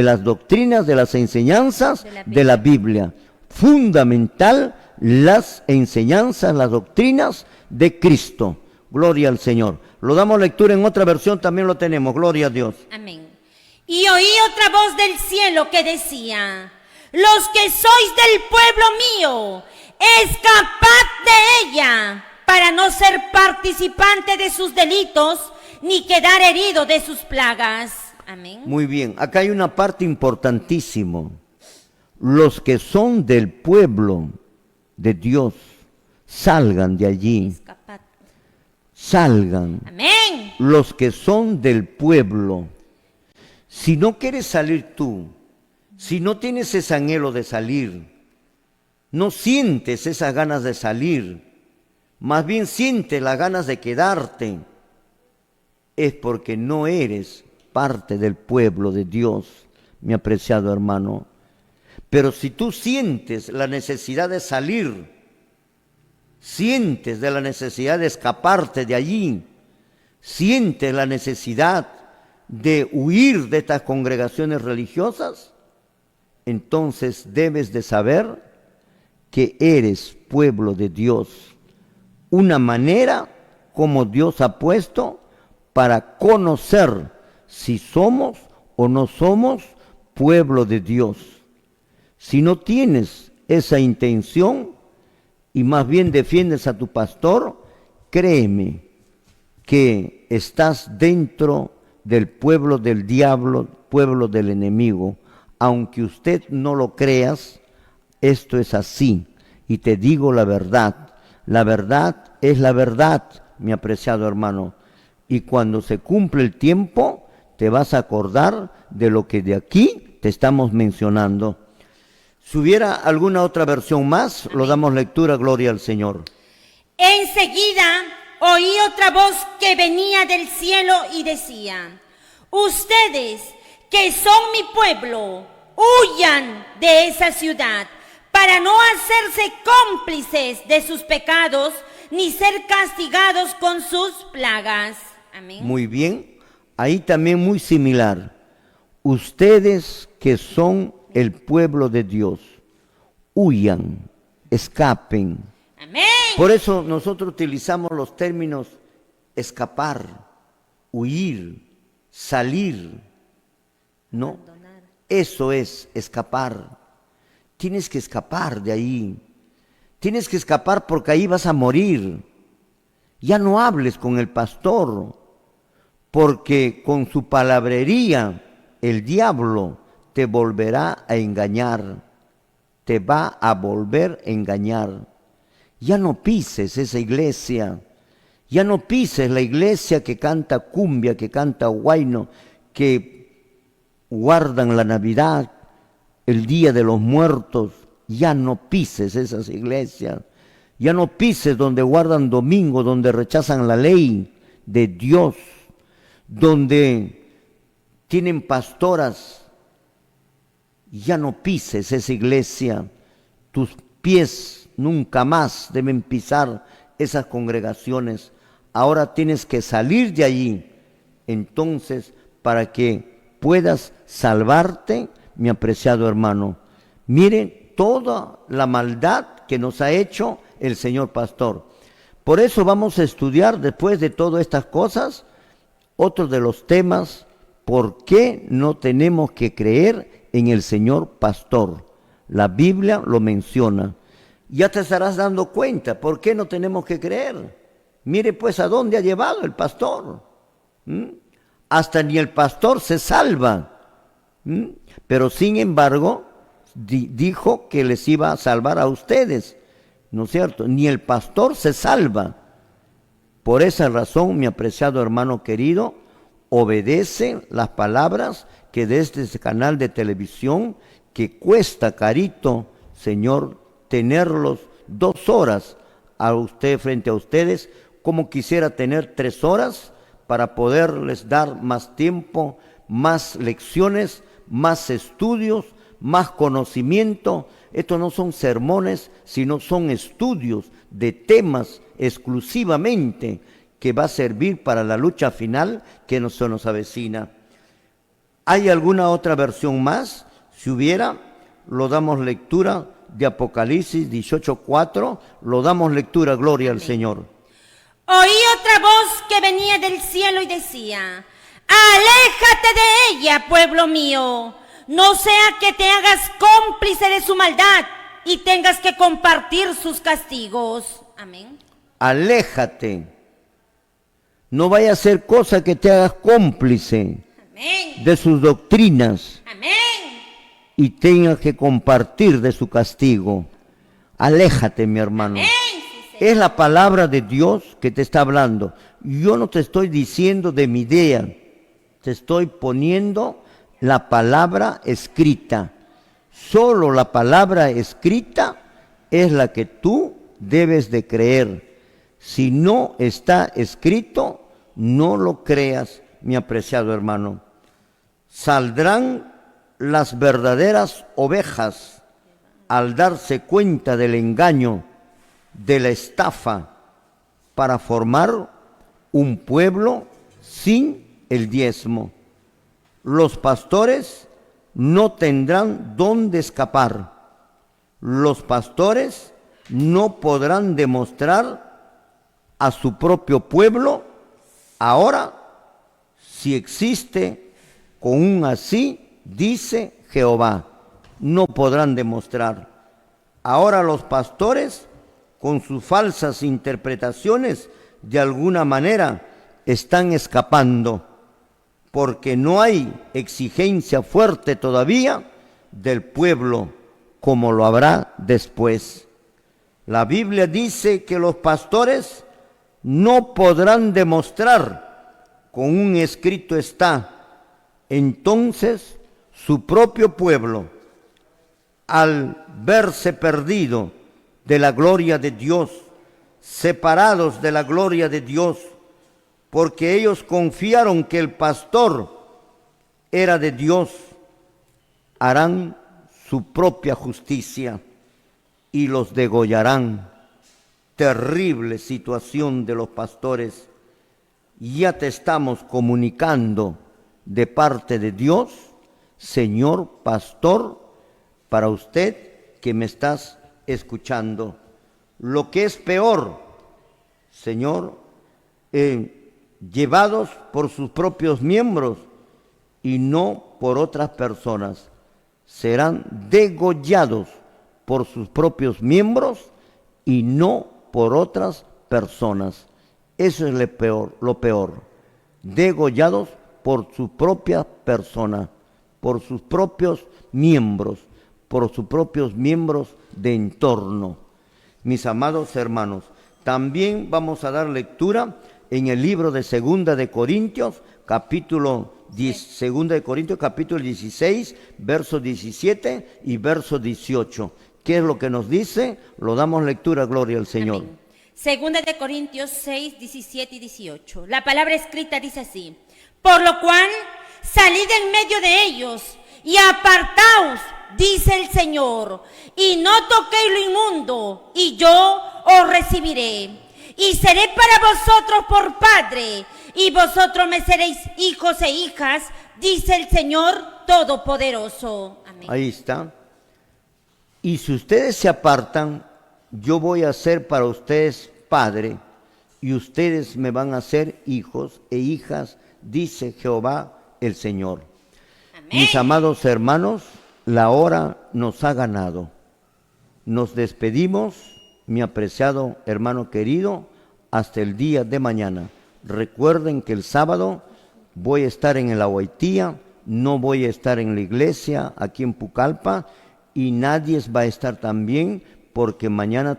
las doctrinas, de las enseñanzas de la Biblia. Fundamental, las enseñanzas, las doctrinas de Cristo. Gloria al Señor. Lo damos lectura en otra versión, también lo tenemos. Gloria a Dios. Amén. Y oí otra voz del cielo que decía: los que sois del pueblo mío, escapad de ella, para no ser participante de sus delitos, ni quedar herido de sus plagas. Amén. Muy bien, acá hay una parte importantísima. Los que son del pueblo de Dios, salgan de allí, Escapad. salgan. Amén. Los que son del pueblo. Si no quieres salir tú, si no tienes ese anhelo de salir, no sientes esas ganas de salir, más bien sientes las ganas de quedarte, es porque no eres parte del pueblo de Dios, mi apreciado hermano. Pero si tú sientes la necesidad de salir, sientes de la necesidad de escaparte de allí, sientes la necesidad de huir de estas congregaciones religiosas, entonces debes de saber que eres pueblo de Dios. Una manera como Dios ha puesto para conocer si somos o no somos pueblo de Dios. Si no tienes esa intención y más bien defiendes a tu pastor, créeme que estás dentro del pueblo del diablo, pueblo del enemigo. Aunque usted no lo creas, esto es así. Y te digo la verdad es la verdad, mi apreciado hermano. Y cuando se cumple el tiempo, te vas a acordar de lo que de aquí te estamos mencionando. Si hubiera alguna otra versión más, lo damos lectura, gloria al Señor. Enseguida oí otra voz que venía del cielo y decía: ustedes que son mi pueblo, huyan de esa ciudad para no hacerse cómplices de sus pecados ni ser castigados con sus plagas. Amén. Muy bien, ahí también muy similar. Ustedes que son el pueblo de Dios, huyan, escapen. Amén. Por eso nosotros utilizamos los términos escapar, huir, salir, ¿no? Eso es escapar. Tienes que escapar de ahí. Tienes que escapar porque ahí vas a morir. Ya no hables con el pastor, porque con su palabrería el diablo te volverá a engañar. Te va a volver a engañar. Ya no pises esa iglesia. Ya no pises la iglesia que canta cumbia, que canta huayno, que guardan la Navidad, el Día de los Muertos. Ya no pises esas iglesias. Ya no pises donde guardan domingo, donde rechazan la ley de Dios, donde tienen pastoras. Ya no pises esa iglesia. Tus pies nunca más deben pisar esas congregaciones. Ahora tienes que salir de allí. Entonces, para que puedas salvarte, mi apreciado hermano, miren toda la maldad que nos ha hecho el Señor Pastor. Por eso vamos a estudiar, después de todas estas cosas, otro de los temas: ¿por qué no tenemos que creer en el Señor Pastor? La Biblia lo menciona. Ya te estarás dando cuenta por qué no tenemos que creer. Mire pues a dónde ha llevado el pastor. Hasta ni el pastor se salva. Pero sin embargo, dijo que les iba a salvar a ustedes, ¿no es cierto? Ni el pastor se salva. Por esa razón, mi apreciado hermano querido, obedece las palabras que desde este canal de televisión, que cuesta carito, Señor, tenerlos 2 horas a usted, frente a ustedes, como quisiera tener 3 horas para poderles dar más tiempo, más lecciones, más estudios, más conocimiento. Estos no son sermones, sino son estudios de temas exclusivamente que va a servir para la lucha final que se nos avecina. ¿Hay alguna otra versión más? Si hubiera, lo damos lectura de Apocalipsis 18:4, lo damos lectura, gloria al Señor. Oí otra voz que venía del cielo y decía: aléjate de ella, pueblo mío, no sea que te hagas cómplice de su maldad y tengas que compartir sus castigos. Amén. Aléjate, no vaya a ser cosa que te hagas cómplice. Amén. de sus doctrinas Amén. y tenga que compartir de su castigo. Aléjate, mi hermano. Amén. Sí, Señor. Es la palabra de Dios que te está hablando. Yo no te estoy diciendo de mi idea, te estoy poniendo la palabra escrita. Solo la palabra escrita es la que tú debes de creer. Si no está escrito, no lo creas, mi apreciado hermano. Saldrán las verdaderas ovejas al darse cuenta del engaño, de la estafa, para formar un pueblo sin el diezmo. Los pastores no tendrán dónde escapar. Los pastores no podrán demostrar a su propio pueblo ahora si existe con un así, dice Jehová. No podrán demostrar. Ahora los pastores, con sus falsas interpretaciones, de alguna manera están escapando, porque no hay exigencia fuerte todavía del pueblo como lo habrá después. La Biblia dice que los pastores no podrán demostrar, con un escrito está. Entonces su propio pueblo, al verse perdido de la gloria de Dios, separados de la gloria de Dios, porque ellos confiaron que el pastor era de Dios, harán su propia justicia y los degollarán. Terrible situación de los pastores. Ya te estamos comunicando de parte de Dios, señor pastor, para usted que me estás escuchando. Lo que es peor, Señor, llevados por sus propios miembros y no por otras personas. Serán degollados por sus propios miembros y no por otras personas. Eso es lo peor. Degollados por su propia persona, por sus propios miembros, por sus propios miembros de entorno. Mis amados hermanos, también vamos a dar lectura en el libro de Segunda de Corintios, capítulo 16, verso 17 y verso 18. ¿Qué es lo que nos dice? Lo damos lectura, gloria al Señor. Amén. Segunda de Corintios 6, 17 y 18. La palabra escrita dice así: por lo cual, salid en medio de ellos y apartaos, dice el Señor, y no toquéis lo inmundo, y yo os recibiré. Y seré para vosotros por padre, y vosotros me seréis hijos e hijas, dice el Señor Todopoderoso. Amén. Ahí está. Y si ustedes se apartan, yo voy a ser para ustedes padre, y ustedes me van a ser hijos e hijas, dice Jehová el Señor. Amén. Mis amados hermanos, la hora nos ha ganado. Nos despedimos, mi apreciado hermano querido, hasta el día de mañana. Recuerden que el sábado voy a estar en el Ahuaytía, no voy a estar en la iglesia aquí en Pucallpa, y nadie va a estar también, porque mañana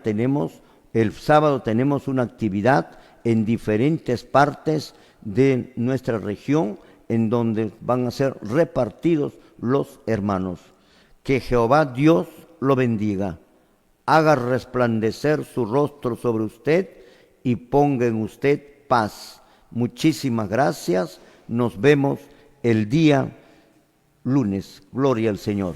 el sábado tenemos una actividad en diferentes partes de nuestra región, en donde van a ser repartidos los hermanos. Que Jehová Dios lo bendiga, haga resplandecer su rostro sobre usted y ponga en usted paz. Muchísimas gracias. Nos vemos el día lunes. Gloria al Señor.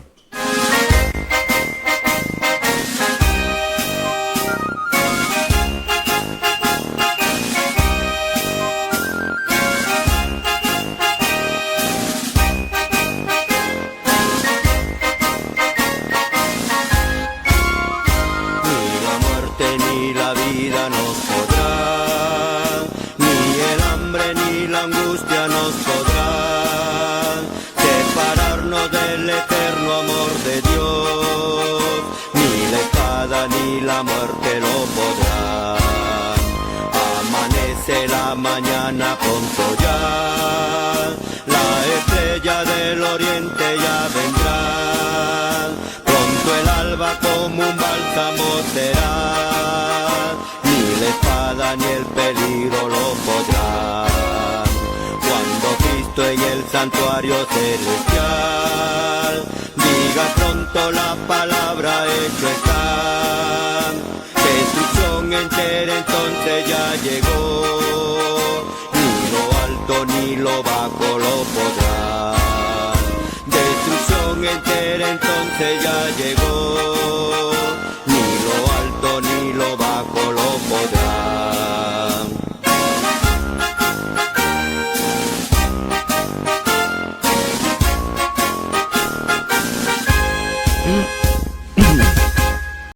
Ni la muerte lo podrán. Amanece la mañana pronto ya, la estrella estrella del oriente ya vendrán. Pronto el alba como un bálsamo será, ni la espada ni el peligro lo podrán. Cuando Cristo en el santuario celestial diga pronto la palabra hecho está, destrucción entera entonces ya llegó, ni lo alto ni lo bajo lo podrán. Destrucción entera entonces ya llegó,